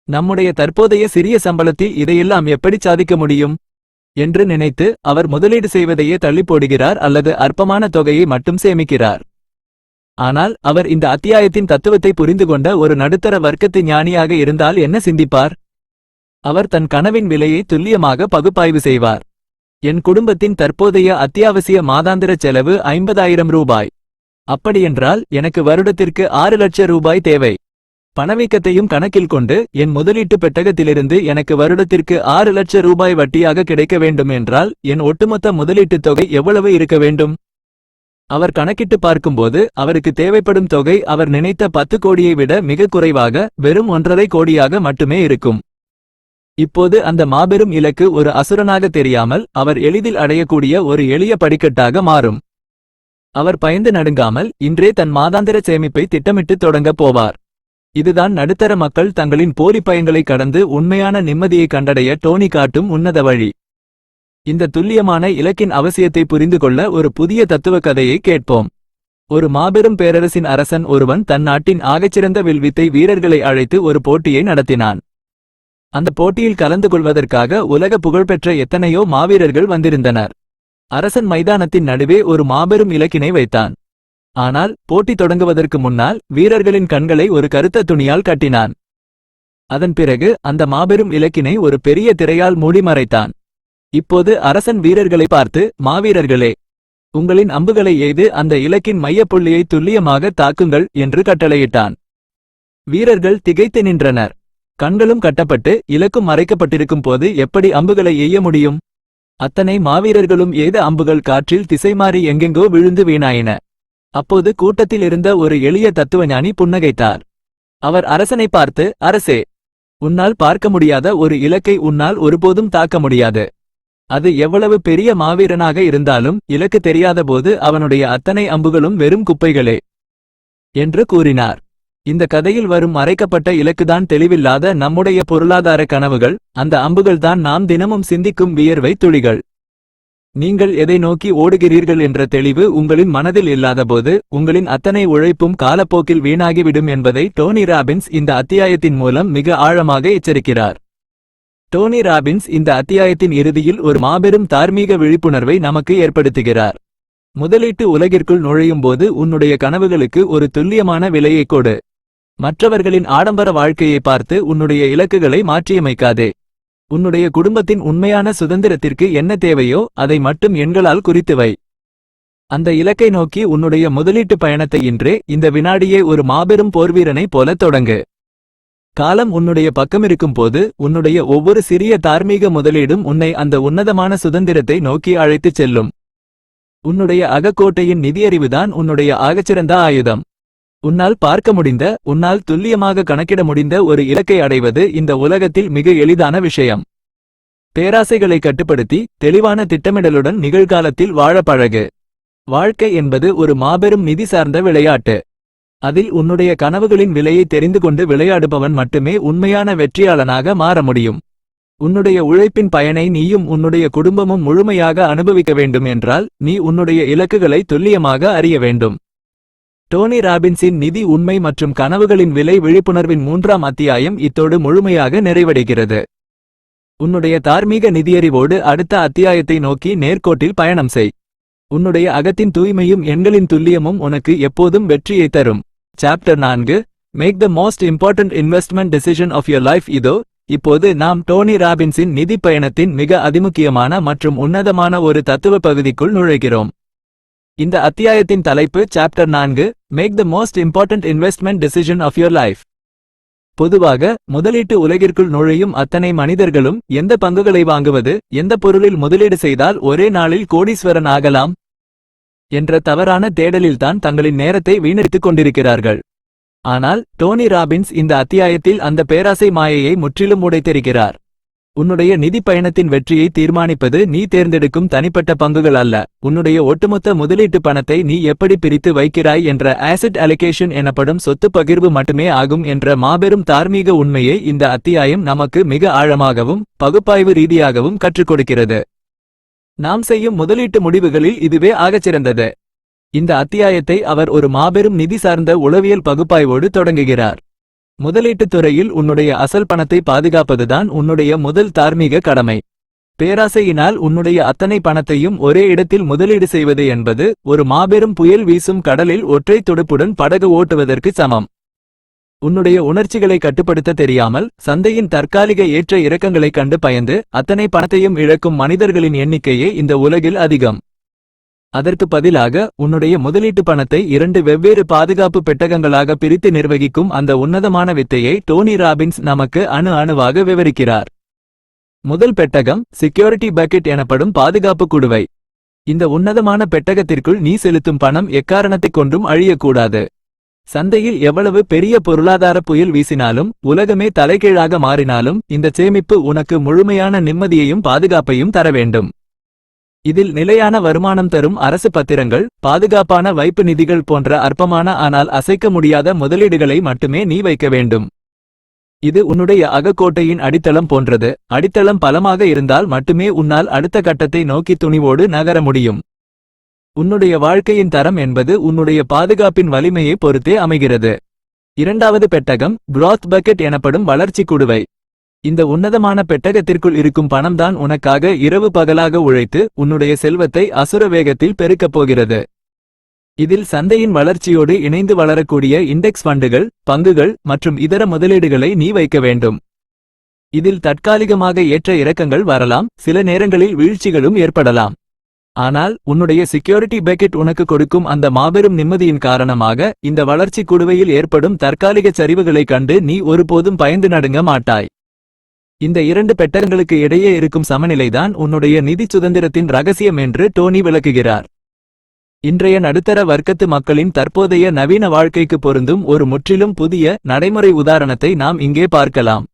நம்முடைய தற்போதைய சிறிய சம்பளத்தில் இதையெல்லாம் எப்படி சாதிக்க முடியும் என்று நினைத்து அவர் முதலீடு செய்வதையே தள்ளி போடுகிறார் அல்லது அற்பமான தொகையை மட்டும் சேமிக்கிறார். ஆனால் அவர் இந்த அத்தியாயத்தின் தத்துவத்தை புரிந்து கொண்ட ஒரு நடுத்தர வர்க்கத்து ஞானியாக இருந்தால் என்ன சிந்திப்பார்? அவர் தன் கனவின் விலையை துல்லியமாக பகுப்பாய்வு செய்வார். என் குடும்பத்தின் தற்போதைய அத்தியாவசிய மாதாந்திர செலவு 50,000 ரூபாய். அப்படியென்றால் எனக்கு வருடத்திற்கு 6 லட்சம் ரூபாய் தேவை. பணவீக்கத்தையும் கணக்கில் கொண்டு என் முதலீட்டு பெட்டகத்திலிருந்து எனக்கு வருடத்திற்கு 6 லட்சம் ரூபாய் வட்டியாக கிடைக்க வேண்டும் என்றால் என் ஒட்டுமொத்த முதலீட்டுத் தொகை எவ்வளவு இருக்க வேண்டும்? அவர் கணக்கிட்டு பார்க்கும்போது அவருக்கு தேவைப்படும் தொகை அவர் நினைத்த 10 கோடியை விட மிக குறைவாக வெறும் 1,5 கோடியாக மட்டுமே இருக்கும். இப்போது அந்த மாபெரும் இலக்கு ஒரு அசுரனாக தெரியாமல் அவர் எளிதில் அடையக்கூடிய ஒரு எளிய படிக்கட்டாக மாறும். அவர் பயந்து நடுங்காமல் இன்றே தன் மாதாந்திர சேமிப்பை திட்டமிட்டு தொடங்கப் போவார். இதுதான் நடுத்தர மக்கள் தங்களின் போலி பயங்களை கடந்து உண்மையான நிம்மதியை கண்டடைய டோனி காட்டும் உன்னத வழி. இந்த துல்லியமான இலக்கின் அவசியத்தை புரிந்து கொள்ள ஒரு புதிய தத்துவ கதையை கேட்போம். ஒரு மாபெரும் பேரரசின் அரசன் ஒருவன் தன் நாட்டின் ஆகச்சிறந்த வில்வித்தை வீரர்களை அழைத்து ஒரு போட்டியை நடத்தினான். அந்த போட்டியில் கலந்து கொள்வதற்காக உலக புகழ்பெற்ற எத்தனையோ மாவீரர்கள் வந்திருந்தனர். அரசன் மைதானத்தின் நடுவே ஒரு மாபெரும் இலக்கினை வைத்தான். ஆனால் போட்டி தொடங்குவதற்கு முன்னால் வீரர்களின் கண்களை ஒரு கருத்த துணியால் கட்டினான். அதன் பிறகு அந்த மாபெரும் இலக்கினை ஒரு பெரிய திரையால் மூடி மறைத்தான். இப்போது அரசன் வீரர்களை பார்த்து, மாவீரர்களே, உங்களின் அம்புகளை எய்து அந்த இலக்கின் மையப்புள்ளியை துல்லியமாக தாக்குங்கள் என்று கட்டளையிட்டான். வீரர்கள் திகைத்து நின்றனர். கண்களும் கட்டப்பட்டு இலக்கும் மறைக்கப்பட்டிருக்கும் போது எப்படி அம்புகளை எய்ய முடியும்? அத்தனை மாவீரர்களும் எய்த அம்புகள் காற்றில் திசைமாறி எங்கெங்கோ விழுந்து வீணாயின. அப்போது கூட்டத்தில் இருந்த ஒரு எளிய தத்துவஞானி புன்னகைத்தார். அவர் அரசனை பார்த்து, அரசே, உன்னால் பார்க்க முடியாத ஒரு இலக்கை உன்னால் ஒருபோதும் தாக்க முடியாது. அது எவ்வளவு பெரிய மாவீரனாக இருந்தாலும் இலக்கு தெரியாதபோது அவனுடைய அத்தனை அம்புகளும் வெறும் குப்பைகளே என்று கூறினார். இந்த கதையில் வரும் மறைக்கப்பட்ட இலக்குதான் தெளிவில்லாத நம்முடைய பொருளாதார கனவுகள். அந்த அம்புகள்தான் நாம் தினமும் சிந்திக்கும் வியர்வை துளிகள். நீங்கள் எதை நோக்கி ஓடுகிறீர்கள் என்ற தெளிவு உங்களின் மனதில் இல்லாதபோது உங்களின் அத்தனை உழைப்பும் காலப்போக்கில் வீணாகிவிடும் என்பதை டோனி ராபின்ஸ் இந்த அத்தியாயத்தின் மூலம் மிக ஆழமாக எச்சரிக்கிறார். டோனி ராபின்ஸ் இந்த அத்தியாயத்தின் இறுதியில் ஒரு மாபெரும் தார்மீக விழிப்புணர்வை நமக்கு ஏற்படுத்துகிறார். முதலீட்டு உலகிற்குள் நுழையும்போது உன்னுடைய கனவுகளுக்கு ஒரு துல்லியமான விலையை கொடு. மற்றவர்களின் ஆடம்பர வாழ்க்கையை பார்த்து உன்னுடைய இலக்குகளை மாற்றியமைக்காதே. உன்னுடைய குடும்பத்தின் உண்மையான சுதந்திரத்திற்கு என்ன தேவையோ அதை மட்டும் எண்களால் குறித்து வை. அந்த இலக்கை நோக்கி உன்னுடைய முதலீட்டு பயணத்தை இன்றே இந்த வினாடியே ஒரு மாபெரும் போர்வீரனைப் போல தொடங்கு. காலம் உன்னுடைய பக்கமிருக்கும் போது உன்னுடைய ஒவ்வொரு சிறிய தார்மீக முதலீடும் உன்னை அந்த உன்னதமான சுதந்திரத்தை நோக்கி அழைத்துச் செல்லும். உன்னுடைய அகக்கோட்டையின் நிதியறிவுதான் உன்னுடைய ஆகச்சிறந்த ஆயுதம். உன்னால் பார்க்க முடிந்த, உன்னால் துல்லியமாக கணக்கிட முடிந்த ஒரு இலக்கை அடைவது இந்த உலகத்தில் மிக எளிதான விஷயம். பேராசைகளை கட்டுப்படுத்தி தெளிவான திட்டமிடலுடன் நிகழ்காலத்தில் வாழ பழகு. வாழ்க்கை என்பது ஒரு மாபெரும் நிதி சார்ந்த விளையாட்டு. அதில் உன்னுடைய கனவுகளின் விலையை தெரிந்து கொண்டு விளையாடுபவன் மட்டுமே உண்மையான வெற்றியாளனாக மாற முடியும். உன்னுடைய உழைப்பின் பயனை நீயும் உன்னுடைய குடும்பமும் முழுமையாக அனுபவிக்க வேண்டும் என்றால் நீ உன்னுடைய இலக்குகளை துல்லியமாக அறிய வேண்டும். டோனி ராபின்ஸின் நிதி உண்மை மற்றும் கனவுகளின் விலை விழிப்புணர்வின் 3ஆம் அத்தியாயம் இத்தோடு முழுமையாக நிறைவடைகிறது. உன்னுடைய தார்மீக நிதியறிவோடு அடுத்த அத்தியாயத்தை நோக்கி நேர்கோட்டில் பயணம் செய். உன்னுடைய அகத்தின் தூய்மையும் எண்களின் துல்லியமும் உனக்கு எப்போதும் வெற்றியை தரும். Chapter 4 make the most important investment decision of your life. இதோ இப்போது நாம் டோனி ராபின்ஸின் நிதி பயணத்தின் மிக அதிமுக்கியமான மற்றும் உன்னதமான ஒரு தத்துவ பகுதிக்குள் நுழைகிறோம். இந்த அத்தியாயத்தின் தலைப்பு chapter 4 make the most important investment decision of your life. பொதுவாக முதலீட்டு உலகிற்குள் நுழையும் அத்தனை மனிதர்களும் எந்த பங்குகளை வாங்குவது, எந்த பொருளில் முதலீடு செய்தால் ஒரே நாளில் கோடீஸ்வரன் ஆகலாம் என்ற தவறான தேடலில்தான் தங்களின் நேரத்தை வீணடித்துக் கொண்டிருக்கிறார்கள். ஆனால் டோனி ராபின்ஸ் இந்த அத்தியாயத்தில் அந்த பேராசை மாயையை முற்றிலும் உடைத்தெறிகிறார். உன்னுடைய நிதி பயணத்தின் வெற்றியை தீர்மானிப்பது நீ தேர்ந்தெடுக்கும் தனிப்பட்ட பங்குகள் அல்ல, உன்னுடைய ஒட்டுமொத்த முதலீட்டு பணத்தை நீ எப்படி பிரித்து வைக்கிறாய் என்ற ஆசெட் அலோகேஷன் எனப்படும் சொத்து பகிர்வு மட்டுமே ஆகும் என்ற மாபெரும் தார்மீக உண்மையை இந்த அத்தியாயம் நமக்கு மிக ஆழமாகவும் பகுப்பாய்வு ரீதியாகவும் கற்றுக் கொடுக்கிறது. நாம் செய்யும் முதலீட்டு முடிவுகளில் இதுவே ஆகச்சிறந்தது. இந்த அத்தியாயத்தை அவர் ஒரு மாபெரும் நிதி சார்ந்த உளவியல் பகுப்பாய்வோடு தொடங்குகிறார். முதலீட்டுத் துறையில் உன்னுடைய அசல் பணத்தை பாதுகாப்பதுதான் உன்னுடைய முதல் தார்மீக கடமை. பேராசையினால் உன்னுடைய அத்தனை பணத்தையும் ஒரே இடத்தில் முதலீடு செய்வது என்பது ஒரு மாபெரும் புயல் வீசும் கடலில் ஒற்றை துடுப்புடன் படகு ஓட்டுவதற்கு சமம். உன்னுடைய உணர்ச்சிகளை கட்டுப்படுத்த தெரியாமல் சந்தையின் தற்காலிக ஏற்ற இறக்கங்களைக் கண்டு பயந்து அத்தனை பணத்தையும் இழக்கும் மனிதர்களின் எண்ணிக்கையே இந்த உலகில் அதிகம். அதற்கு பதிலாக உன்னுடைய முதலீட்டு பணத்தை 2 வெவ்வேறு பாதுகாப்பு பெட்டகங்களாக பிரித்து நிர்வகிக்கும் அந்த உன்னதமான வித்தையை டோனி ராபின்ஸ் நமக்கு அணு அணுவாக விவரிக்கிறார். முதல் பெட்டகம் செக்யூரிட்டி பக்கெட் எனப்படும் பாதுகாப்பு குடுவை. இந்த உன்னதமான பெட்டகத்திற்குள் நீ செலுத்தும் பணம் எக்காரணத்தைக் கொண்டும் அழியக்கூடாது. சந்தையில் எவ்வளவு பெரிய பொருளாதார புயல் வீசினாலும், உலகமே தலைகீழாக மாறினாலும், இந்த சேமிப்பு உனக்கு முழுமையான நிம்மதியையும் பாதுகாப்பையும் தர வேண்டும். இதில் நிலையான வருமானம் தரும் அரசு பத்திரங்கள், பாதுகாப்பான வைப்பு நிதிகள் போன்ற அற்பமான ஆனால் அசைக்க முடியாத முதலீடுகளை மட்டுமே நீ வைக்க வேண்டும். இது உன்னுடைய அகக்கோட்டையின் அடித்தளம் போன்றது. அடித்தளம் பலமாக இருந்தால் மட்டுமே உன்னால் அடுத்த கட்டத்தை நோக்கி துணிவோடு நகர முடியும். உன்னுடைய வாழ்க்கையின் தரம் என்பது உன்னுடைய பாதுகாப்பின் வலிமையை பொறுத்தே அமைகிறது. இரண்டாவது பெட்டகம் growth bucket எனப்படும் வளர்ச்சி குடுவை. இந்த உன்னதமான பெட்டகத்திற்குள் இருக்கும் பணம்தான் உனக்காக இரவு பகலாக உழைத்து உன்னுடைய செல்வத்தை அசுர வேகத்தில் பெருக்கப் போகிறது. இதில் சந்தையின் வளர்ச்சியோடு இணைந்து வளரக்கூடிய இண்டெக்ஸ் ஃபண்டுகள், பங்குகள் மற்றும் இதர முதலீடுகளை நீ வைக்க வேண்டும். இதில் தற்காலிகமாக ஏற்ற இறக்கங்கள் வரலாம், சில நேரங்களில் வீழ்ச்சிகளும் ஏற்படலாம். ஆனால் உன்னுடைய செக்யூரிட்டி பக்கெட் உனக்கு கொடுக்கும் அந்த மாபெரும் நிம்மதியின் காரணமாக இந்த வளர்ச்சி குடுவையில் ஏற்படும் தற்காலிக சரிவுகளைக் கண்டு நீ ஒருபோதும் பயந்து நடுங்க மாட்டாய். இந்த இரண்டு பெட்டகங்களுக்கு இடையே இருக்கும் சமநிலைதான் உன்னுடைய நிதி சுதந்திரத்தின் ரகசியம் என்று டோனி விளக்குகிறார். இன்றைய நடுத்தர வர்க்கத்து மக்களின் தற்போதைய நவீன வாழ்க்கைக்கு பொருந்தும் ஒரு முற்றிலும் புதிய நடைமுறை உதாரணத்தை நாம் இங்கே பார்க்கலாம்.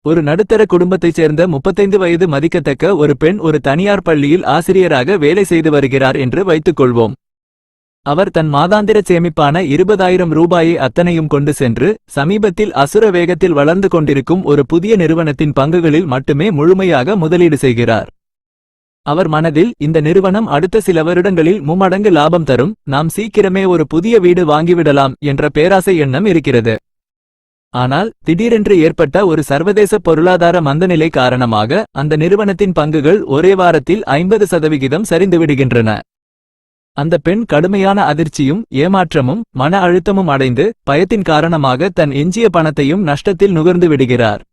ஒரு நடுத்தர குடும்பத்தைச் சேர்ந்த 35 வயது மதிக்கத்தக்க ஒரு பெண் ஒரு தனியார் பள்ளியில் ஆசிரியராக வேலை செய்து வருகிறார் என்று வைத்துக்கொள்வோம். அவர் தன் மாதாந்திர சேமிப்பான 20,000 ரூபாயை அத்தனையும் கொண்டு சென்று சமீபத்தில் அசுர வேகத்தில் வளர்ந்து கொண்டிருக்கும் ஒரு புதிய நிறுவனத்தின் பங்குகளில் மட்டுமே முழுமையாக முதலீடு செய்கிறார். அவர் மனதில் இந்த நிறுவனம் அடுத்த சில வருடங்களில் மும்மடங்கு லாபம் தரும், நாம் சீக்கிரமே ஒரு புதிய வீடு வாங்கிவிடலாம் என்ற பேராசை எண்ணம் இருக்கிறது. ஆனால் திடீரென்று ஏற்பட்ட ஒரு சர்வதேச பொருளாதார மந்தநிலை காரணமாக அந்த நிறுவனத்தின் பங்குகள் ஒரே வாரத்தில் 50% சரிந்துவிடுகின்றன. அந்த பெண் கடுமையான அதிர்ச்சியும் ஏமாற்றமும் மன அழுத்தமும் அடைந்து பயத்தின் காரணமாக தன் எஞ்சிய பணத்தையும் நஷ்டத்தில் நுகர்ந்து விடுகிறார்.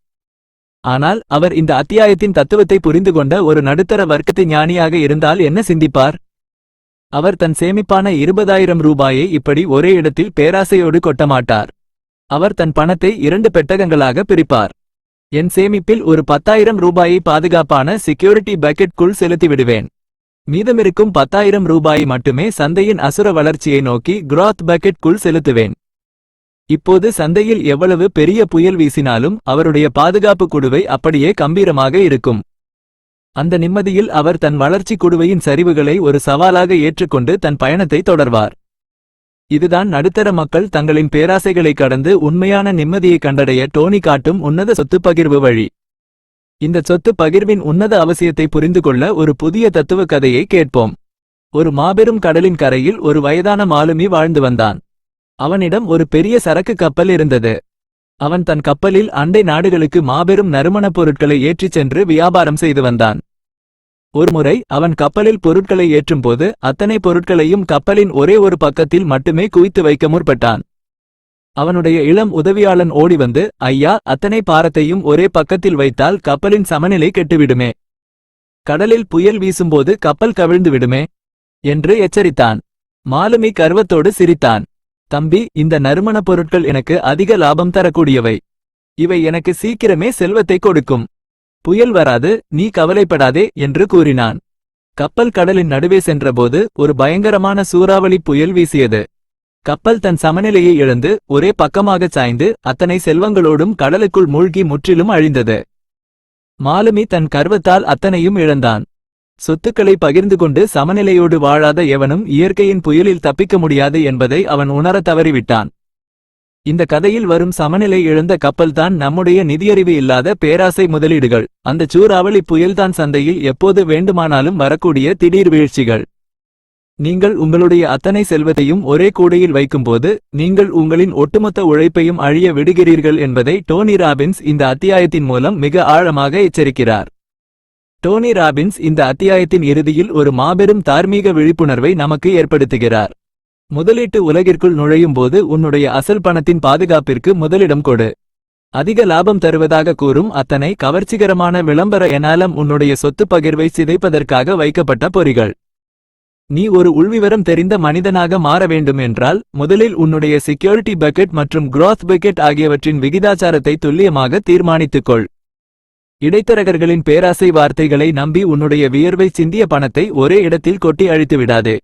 ஆனால் அவர் இந்த அத்தியாயத்தின் தத்துவத்தை புரிந்து கொண்ட ஒரு நடுத்தர வர்க்கத்து ஞானியாக இருந்தால் என்ன சிந்திப்பார்? அவர் தன் சேமிப்பான 20,000 ரூபாயை இப்படி ஒரே இடத்தில் பேராசையோடு கொட்டமாட்டார். அவர் தன் பணத்தை 2 பெட்டகங்களாக பிரிப்பார். என் சேமிப்பில் ஒரு 10,000 ரூபாயை பாதுகாப்பான செக்யூரிட்டி பக்கெட்குள் செலுத்திவிடுவேன். மீதமிருக்கும் 10,000 ரூபாயை மட்டுமே சந்தையின் அசுர வளர்ச்சியை நோக்கி growth பக்கெட்குள் செலுத்துவேன். இப்போது சந்தையில் எவ்வளவு பெரிய புயல் வீசினாலும் அவருடைய பாதுகாப்பு குடுவை அப்படியே கம்பீரமாக இருக்கும். அந்த நிம்மதியில் அவர் தன் வளர்ச்சி குடுவையின் சரிவுகளை ஒரு சவாலாக ஏற்றுக்கொண்டு தன் பயணத்தை தொடர்வார். இதுதான் நடுத்தர மக்கள் தங்களின் பேராசைகளை கடந்து உண்மையான நிம்மதியை கண்டடைய டோனி காட்டும் உன்னத சொத்து பகிர்வு வழி. இந்த சொத்து பகிர்வின் உன்னத அவசியத்தை புரிந்து கொள்ள ஒரு புதிய தத்துவ கதையை கேட்போம். ஒரு மாபெரும் கடலின் கரையில் ஒரு வயதான மாலுமி வாழ்ந்து வந்தான். அவனிடம் ஒரு பெரிய சரக்கு கப்பல் இருந்தது. அவன் தன் கப்பலில் அண்டை நாடுகளுக்கு மாபெரும் நறுமணப் பொருட்களை ஏற்றிச் சென்று வியாபாரம் செய்து வந்தான். ஒருமுறை அவன் கப்பலில் பொருட்களை ஏற்றும்போது அத்தனை பொருட்களையும் கப்பலின் ஒரே ஒரு பக்கத்தில் மட்டுமே குவித்து வைக்க முற்பட்டான். அவனுடைய இளம் உதவியாளன் ஓடி வந்து, ஐயா, அத்தனை பாரத்தையும் ஒரே பக்கத்தில் வைத்தால் கப்பலின் சமநிலை கெட்டுவிடுமே, கடலில் புயல் வீசும்போது கப்பல் கவிழ்ந்து விடுமே என்று எச்சரித்தான். மாலுமி கர்வத்தோடு சிரித்தான். தம்பி, இந்த நறுமணப் பொருட்கள் எனக்கு அதிக லாபம் தரக்கூடியவை. இவை எனக்கு சீக்கிரமே செல்வத்தை கொடுக்கும். புயல் வராது, நீ கவலைப்படாதே என்று கூறினான். கப்பல் கடலின் நடுவே சென்றபோது ஒரு பயங்கரமான சூறாவளி புயல் வீசியது. கப்பல் தன் சமநிலையை இழந்து ஒரே பக்கமாகச் சாய்ந்து அத்தனை செல்வங்களோடும் கடலுக்குள் மூழ்கி முற்றிலும் அழிந்தது. மாலுமி தன் கர்வத்தால் அத்தனையும் இழந்தான். சொத்துக்களை பகிர்ந்து கொண்டு சமநிலையோடு வாழாத எவனும் இயற்கையின் புயலில் தப்பிக்க முடியாது என்பதை அவன் உணர தவறிவிட்டான். இந்த கதையில் வரும் சமநிலை இழந்த கப்பல்தான் நம்முடைய நிதியறிவு இல்லாத பேராசை முதலீடுகள். அந்த சூறாவளி புயல்தான் சந்தையில் எப்போது வேண்டுமானாலும் வரக்கூடிய திடீர் வீழ்ச்சிகள். நீங்கள் உங்களுடைய அத்தனை செல்வத்தையும் ஒரே கூடையில் வைக்கும்போது நீங்கள் உங்களின் ஒட்டுமொத்த உழைப்பையும் அழிய விடுகிறீர்கள் என்பதை டோனி ராபின்ஸ் இந்த அத்தியாயத்தின் மூலம் மிக ஆழமாக எச்சரிக்கிறார். டோனி ராபின்ஸ் இந்த அத்தியாயத்தின் இறுதியில் ஒரு மாபெரும் தார்மீக விழிப்புணர்வை நமக்கு ஏற்படுத்துகிறார். முதலீட்டு உலகிற்குள் நுழையும்போது உன்னுடைய அசல் பணத்தின் பாதுகாப்பிற்கு முதலிடம் கொடு. அதிக லாபம் தருவதாக கூறும் அத்தனை கவர்ச்சிகரமான விளம்பர எனாலம் உன்னுடைய சொத்து பகிர்வை சிதைப்பதற்காக வைக்கப்பட்ட பொறிகள். நீ ஒரு உள்விவரம் தெரிந்த மனிதனாக மாற வேண்டும் என்றால் முதலில் உன்னுடைய செக்யூரிட்டி பக்கெட் மற்றும் growth பக்கெட் ஆகியவற்றின் விகிதாச்சாரத்தை துல்லியமாக தீர்மானித்துக்கொள். இடைத்தரகர்களின் பேராசை வார்த்தைகளை நம்பி உன்னுடைய வியர்வை சிந்திய பணத்தை ஒரே இடத்தில் கொட்டி அழித்து விடாதே.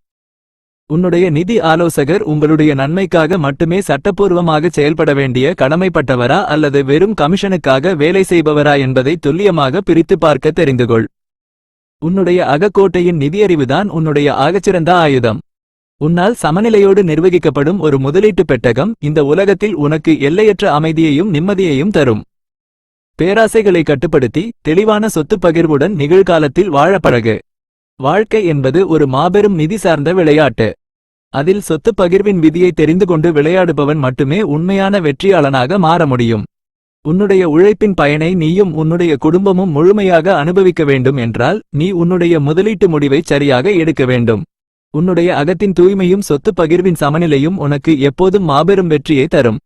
உன்னுடைய நிதி ஆலோசகர் உங்களுடைய நன்மைக்காக மட்டுமே சட்டப்பூர்வமாக செயல்பட வேண்டிய கடமைப்பட்டவரா அல்லது வெறும் கமிஷனுக்காக வேலை செய்பவரா என்பதை துல்லியமாக பிரித்து பார்க்க தெரிந்துகொள். உன்னுடைய அகக்கோட்டையின் நிதியறிவுதான் உன்னுடைய ஆகச்சிறந்த ஆயுதம். உன்னால் சமநிலையோடு நிர்வகிக்கப்படும் ஒரு முதலீட்டு பெட்டகம் இந்த உலகத்தில் உனக்கு எல்லையற்ற அமைதியையும் நிம்மதியையும் தரும். பேராசைகளை கட்டுப்படுத்தி தெளிவான சொத்து பகிர்வுடன் நிகழ்காலத்தில் வாழ பழகு. வாழ்க்கை என்பது ஒரு மாபெரும் நிதி சார்ந்த விளையாட்டு. அதில் சொத்து பகிர்வின் விதியை தெரிந்து கொண்டு விளையாடுபவன் மட்டுமே உண்மையான வெற்றியாளனாக மாற முடியும். உன்னுடைய உழைப்பின் பயனை நீயும் உன்னுடைய குடும்பமும் முழுமையாக அனுபவிக்க வேண்டும் என்றால் நீ உன்னுடைய முதலீட்டு முடிவை சரியாக எடுக்க வேண்டும். உன்னுடைய அகத்தின் தூய்மையும் சொத்து பகிர்வின் சமநிலையும் உனக்கு எப்போதும் மாபெரும் வெற்றியை தரும்.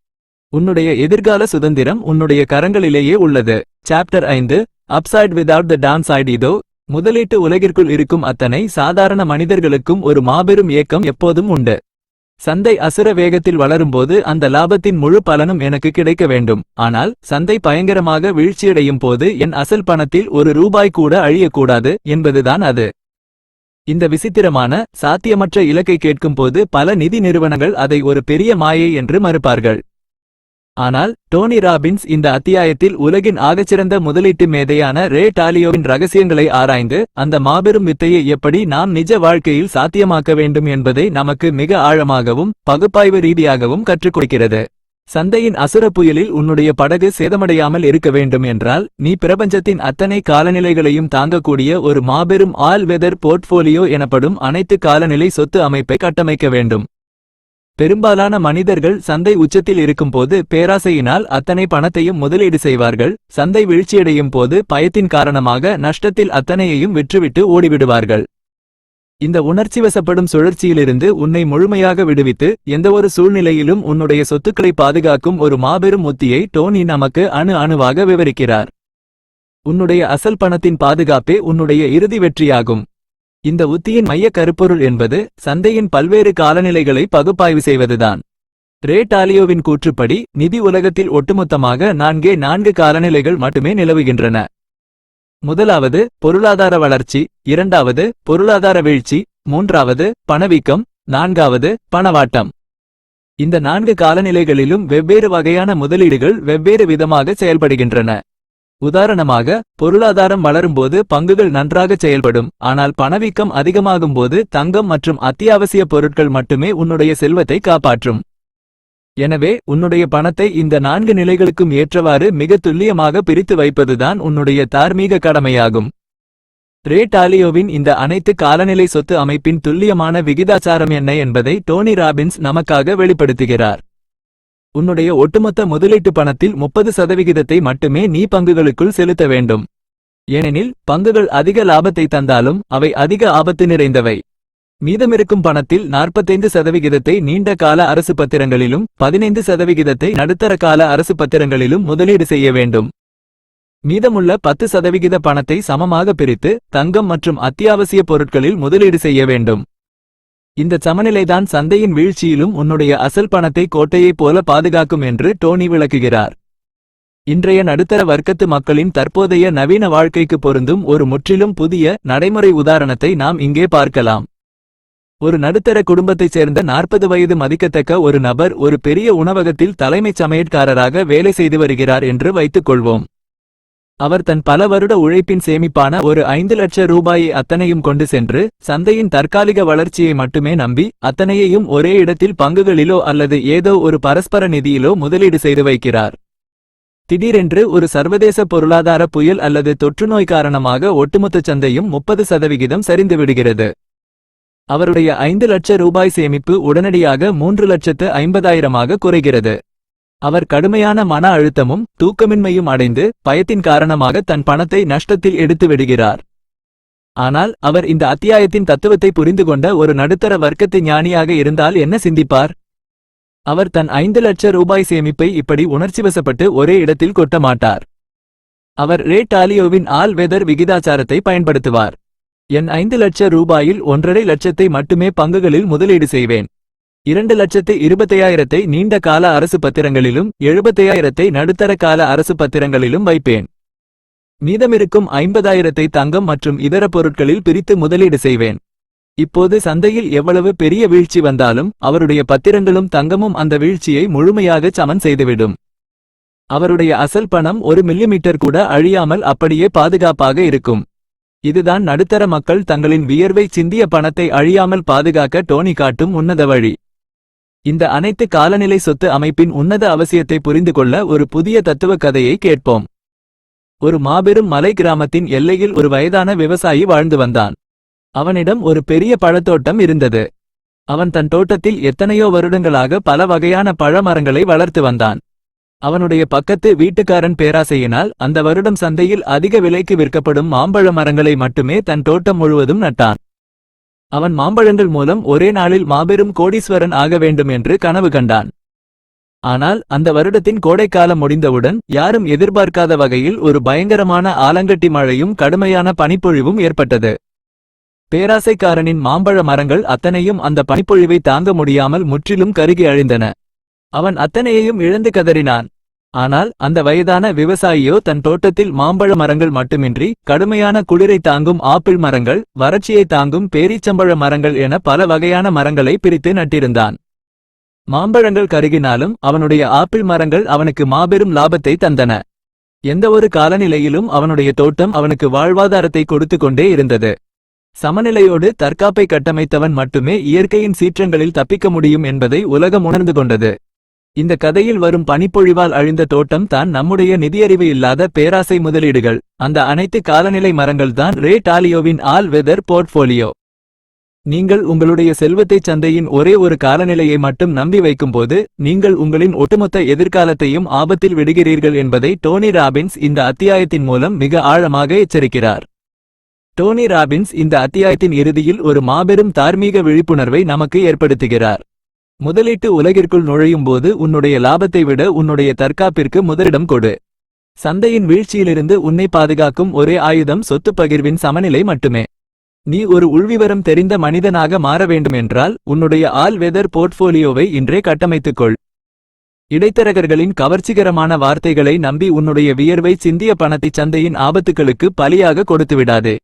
உன்னுடைய எதிர்கால சுதந்திரம் உன்னுடைய கரங்களிலேயே உள்ளது. சாப்டர் 5 அப்சைட் வித்அவுட் த டவுன்சைட். இதோ முதலீட்டு உலகிற்குள் இருக்கும் அத்தனை சாதாரண மனிதர்களுக்கும் ஒரு மாபெரும் ஏக்கம் எப்போதும் உண்டு. சந்தை அசுர வேகத்தில் வளரும்போது அந்த லாபத்தின் முழு பலனும் எனக்கு கிடைக்க வேண்டும். ஆனால் சந்தை பயங்கரமாக வீழ்ச்சியடையும் போது என் அசல் பணத்தில் ஒரு ரூபாய் கூட அழியக்கூடாது என்பதுதான் அது. இந்த விசித்திரமான சாத்தியமற்ற இலக்கை கேட்கும்போது பல நிதி நிறுவனங்கள் அதை ஒரு பெரிய மாயை என்று மறுப்பார்கள். ஆனால் டோனி ராபின்ஸ் இந்த அத்தியாயத்தில் உலகின் ஆகச்சிறந்த முதலீட்டு மேதையான ரே டாலியோவின் ரகசியங்களை ஆராய்ந்து அந்த மாபெரும் வித்தையை எப்படி நாம் நிஜ வாழ்க்கையில் சாத்தியமாக்க வேண்டும் என்பதை நமக்கு மிக ஆழமாகவும் பகுப்பாய்வு ரீதியாகவும் கற்றுக் கொடுக்கிறது. சந்தையின் அசுர புயலில் உன்னுடைய படகு சேதமடையாமல் இருக்க வேண்டும் என்றால் நீ பிரபஞ்சத்தின் அத்தனை காலநிலைகளையும் தாங்கக்கூடிய ஒரு மாபெரும் ஆல் வெதர் போர்ட்ஃபோலியோ எனப்படும் அனைத்து காலநிலை சொத்து அமைப்பை கட்டமைக்க வேண்டும். பெரும்பாலான மனிதர்கள் சந்தை உச்சத்தில் இருக்கும்போது பேராசையினால் அத்தனை பணத்தையும் முதலீடு செய்வார்கள். சந்தை வீழ்ச்சியடையும் போது பயத்தின் காரணமாக நஷ்டத்தில் அத்தனையையும் விற்றுவிட்டு ஓடிவிடுவார்கள். இந்த உணர்ச்சிவசப்படும் சுழற்சியிலிருந்து உன்னை முழுமையாக விடுவித்து எந்தவொரு சூழ்நிலையிலும் உன்னுடைய சொத்துக்களை பாதுகாக்கும் ஒரு மாபெரும் உத்தியை டோனி நமக்கு அணு அணுவாக விவரிக்கிறார். உன்னுடைய அசல் பணத்தின் பாதுகாப்பே உன்னுடைய இறுதி வெற்றியாகும். இந்த உத்தியின் மைய கருப்பொருள் என்பது சந்தையின் பல்வேறு காலநிலைகளை பகுப்பாய்வு செய்வதுதான். ரே டாலியோவின் கூற்றுப்படி நிதி உலகத்தில் ஒட்டுமொத்தமாக 4 காலநிலைகள் மட்டுமே நிலவுகின்றன. முதலாவது பொருளாதார வளர்ச்சி, இரண்டாவது பொருளாதார வீழ்ச்சி, மூன்றாவது பணவீக்கம், நான்காவது பணவாட்டம். இந்த 4 காலநிலைகளிலும் வெவ்வேறு வகையான முதலீடுகள் வெவ்வேறு விதமாக செயல்படுகின்றன. உதாரணமாக பொருளாதாரம் வளரும்போது பங்குகள் நன்றாக செயல்படும். ஆனால் பணவீக்கம் அதிகமாகும்போது தங்கம் மற்றும் அத்தியாவசிய பொருட்கள் மட்டுமே உன்னுடைய செல்வத்தை காப்பாற்றும். எனவே உன்னுடைய பணத்தை இந்த 4 நிலைகளுக்கும் ஏற்றவாறு மிக துல்லியமாக பிரித்து வைப்பதுதான் உன்னுடைய தார்மீக கடமையாகும். ரே டாலியோவின் இந்த அனைத்து காலநிலை சொத்து அமைப்பின் துல்லியமான விகிதாச்சாரம் என்ன என்பதை டோனி ராபின்ஸ் நமக்காக வெளிப்படுத்துகிறார். உன்னுடைய ஒட்டுமொத்த முதலீட்டு பணத்தில் 30% மட்டுமே நீ பங்குகளுக்குள் செலுத்த வேண்டும். ஏனெனில் பங்குகள் அதிக லாபத்தை தந்தாலும் அவை அதிக ஆபத்து நிறைந்தவை. மீதமிருக்கும் பணத்தில் 45% நீண்ட கால அரசு பத்திரங்களிலும் 15% நடுத்தர கால அரசு பத்திரங்களிலும் முதலீடு செய்ய வேண்டும். மீதமுள்ள 10% பணத்தை சமமாக பிரித்து தங்கம் மற்றும் அத்தியாவசிய பொருட்களில் முதலீடு செய்ய வேண்டும். இந்த சமநிலைதான் சந்தையின் வீழ்ச்சியிலும் உன்னுடைய அசல் பணத்தை கோட்டையைப் போல பாதுகாக்கும் என்று டோனி விளக்குகிறார். இன்றைய நடுத்தர வர்க்கத்து மக்களின் தற்போதைய நவீன வாழ்க்கைக்கு பொருந்தும் ஒரு முற்றிலும் புதிய நடைமுறை உதாரணத்தை நாம் இங்கே பார்க்கலாம். ஒரு நடுத்தர குடும்பத்தைச் சேர்ந்த 40 வயது மதிக்கத்தக்க ஒரு நபர் ஒரு பெரிய உணவகத்தில் தலைமைச் சமையற்காரராக வேலை செய்து வருகிறார் என்று வைத்துக் கொள்வோம். அவர் தன் பல வருட உழைப்பின் சேமிப்பான ஒரு 5 லட்சம் ரூபாயை அத்தனையும் கொண்டு சென்று சந்தையின் தற்காலிக வளர்ச்சியை மட்டுமே நம்பி அத்தனையையும் ஒரே இடத்தில் பங்குகளிலோ அல்லது ஏதோ ஒரு பரஸ்பர நிதியிலோ முதலீடு செய்து வைக்கிறார். திடீரென்று ஒரு சர்வதேச பொருளாதார புயல் அல்லது தொற்றுநோய் காரணமாக ஒட்டுமொத்த சந்தையும் 30% சரிந்து விடுகிறது. அவருடைய 5 லட்சம் ரூபாய் சேமிப்பு உடனடியாக 3,50,000 குறைகிறது. அவர் கடுமையான மன அழுத்தமும் தூக்கமின்மையும் அடைந்து பயத்தின் காரணமாக தன் பணத்தை நஷ்டத்தில் எடுத்து விடுகிறார். ஆனால் அவர் இந்த அத்தியாயத்தின் தத்துவத்தை புரிந்து கொண்ட ஒரு நடுத்தர வர்க்கத்து ஞானியாக இருந்தால் என்ன சிந்திப்பார்? அவர் தன் 5 லட்சம் ரூபாய் சேமிப்பை இப்படி உணர்ச்சிவசப்பட்டு ஒரே இடத்தில் கொட்ட மாட்டார். அவர் ரே டாலியோவின் ஆல் வெதர் விகிதாச்சாரத்தை பயன்படுத்துவார். என் 5 லட்சம் ரூபாயில் 1.5 லட்சத்தை மட்டுமே பங்குகளில் முதலீடு செய்வேன். 2,25,000 நீண்ட கால அரசு பத்திரங்களிலும் 75,000 நடுத்தர கால அரசு பத்திரங்களிலும் வைப்பேன். மீதமிருக்கும் 50,000 தங்கம் மற்றும் இதர பொருட்களில் பிரித்து முதலீடு செய்வேன். இப்போது சந்தையில் எவ்வளவு பெரிய வீழ்ச்சி வந்தாலும் அவருடைய பத்திரங்களும் தங்கமும் அந்த வீழ்ச்சியை முழுமையாக சமன் செய்துவிடும். அவருடைய அசல் பணம் 1 மில்லிமீட்டர் கூட அழியாமல் அப்படியே பாதுகாப்பாக இருக்கும். இதுதான் நடுத்தர மக்கள் தங்களின் வியர்வை சிந்திய பணத்தை அழியாமல் பாதுகாக்க டோனி காட்டும் உன்னத வழி. இந்த அனைத்து காலநிலை சொத்து அமைப்பின் உன்னத அவசியத்தை புரிந்து கொள்ள ஒரு புதிய தத்துவ கதையை கேட்போம். ஒரு மாபெரும் மலை கிராமத்தின் எல்லையில் ஒரு வயதான விவசாயி வாழ்ந்து வந்தான். அவனிடம் ஒரு பெரிய பழத்தோட்டம் இருந்தது. அவன் தன் தோட்டத்தில் எத்தனையோ வருடங்களாக பல வகையான பழ மரங்களை வளர்த்து வந்தான். அவனுடைய பக்கத்து வீட்டுக்காரன் பேராசையினால் அந்த வருடம் சந்தையில் அதிக விலைக்கு விற்கப்படும் மாம்பழ மரங்களை மட்டுமே தன் தோட்டம் முழுவதும் நட்டான். அவன் மாம்பழங்கள் மூலம் ஒரே நாளில் மாபெரும் கோடீஸ்வரன் ஆக வேண்டும் என்று கனவு கண்டான். ஆனால் அந்த வருடத்தின் கோடைக்காலம் முடிந்தவுடன் யாரும் எதிர்பார்க்காத வகையில் ஒரு பயங்கரமான ஆலங்கட்டி மழையும் கடுமையான பனிப்பொழிவும் ஏற்பட்டது. பேராசைக்காரனின் மாம்பழ மரங்கள் அத்தனையும் அந்த பனிப்பொழிவை தாங்க முடியாமல் முற்றிலும் கருகி அழிந்தன. அவன் அத்தனையையும் இழந்து கதறினான். ஆனால் அந்த வயதான விவசாயியோ தன் தோட்டத்தில் மாம்பழ மரங்கள் மட்டுமின்றி கடுமையான குளிரை தாங்கும் ஆப்பிள் மரங்கள், வறட்சியை தாங்கும் பேரீச்சம்பழ மரங்கள் என பல வகையான மரங்களை பிரித்து நட்டிருந்தான். மாம்பழங்கள் கருகினாலும் அவனுடைய ஆப்பிள் மரங்கள் அவனுக்கு மாபெரும் லாபத்தை தந்தன. எந்தவொரு காலநிலையிலும் அவனுடைய தோட்டம் அவனுக்கு வாழ்வாதாரத்தை கொடுத்து கொண்டே இருந்தது. சமநிலையோடு தற்காப்பை கட்டமைத்தவன் மட்டுமே இயற்கையின் சீற்றங்களில் தப்பிக்க முடியும் என்பதை உலகம் உணர்ந்து கொண்டது. இந்த கதையில் வரும் பனிப்பொழிவால் அழிந்த தோட்டம் தான் நம்முடைய நிதியறிவு இல்லாத பேராசை முதலீடுகள். அந்த அனைத்து காலநிலை மரங்கள்தான் ரே டாலியோவின் ஆல் வெதர் போர்ட்ஃபோலியோ. நீங்கள் உங்களுடைய செல்வத்தை சந்தையின் ஒரே ஒரு காலநிலையை மட்டும் நம்பி வைக்கும்போது நீங்கள் உங்களின் ஒட்டுமொத்த எதிர்காலத்தையும் ஆபத்தில் விடுகிறீர்கள் என்பதை டோனி ராபின்ஸ் இந்த அத்தியாயத்தின் மூலம் மிக ஆழமாக எச்சரிக்கிறார். டோனி ராபின்ஸ் இந்த அத்தியாயத்தின் இறுதியில் ஒரு மாபெரும் தார்மீக விழிப்புணர்வை நமக்கு ஏற்படுத்துகிறார். முதலீட்டு உலகிற்குள் நுழையும்போது உன்னுடைய லாபத்தை விட உன்னுடைய தற்காப்பிற்கு முதலிடம் கொடு. சந்தையின் வீழ்ச்சியிலிருந்து உன்னை பாதுகாக்கும் ஒரே ஆயுதம் சொத்து பகிர்வின் சமநிலை மட்டுமே. நீ ஒரு உள்விவரம் தெரிந்த மனிதனாக மாற வேண்டுமென்றால் உன்னுடைய ஆல் வெதர் போர்ட்ஃபோலியோவை இன்றே கட்டமைத்துக்கொள். இடைத்தரகர்களின் கவர்ச்சிகரமான வார்த்தைகளை நம்பி உன்னுடைய வியர்வை சிந்திய பணத்தை சந்தையின் ஆபத்துகளுக்கு பலியாக கொடுத்துவிடாதே.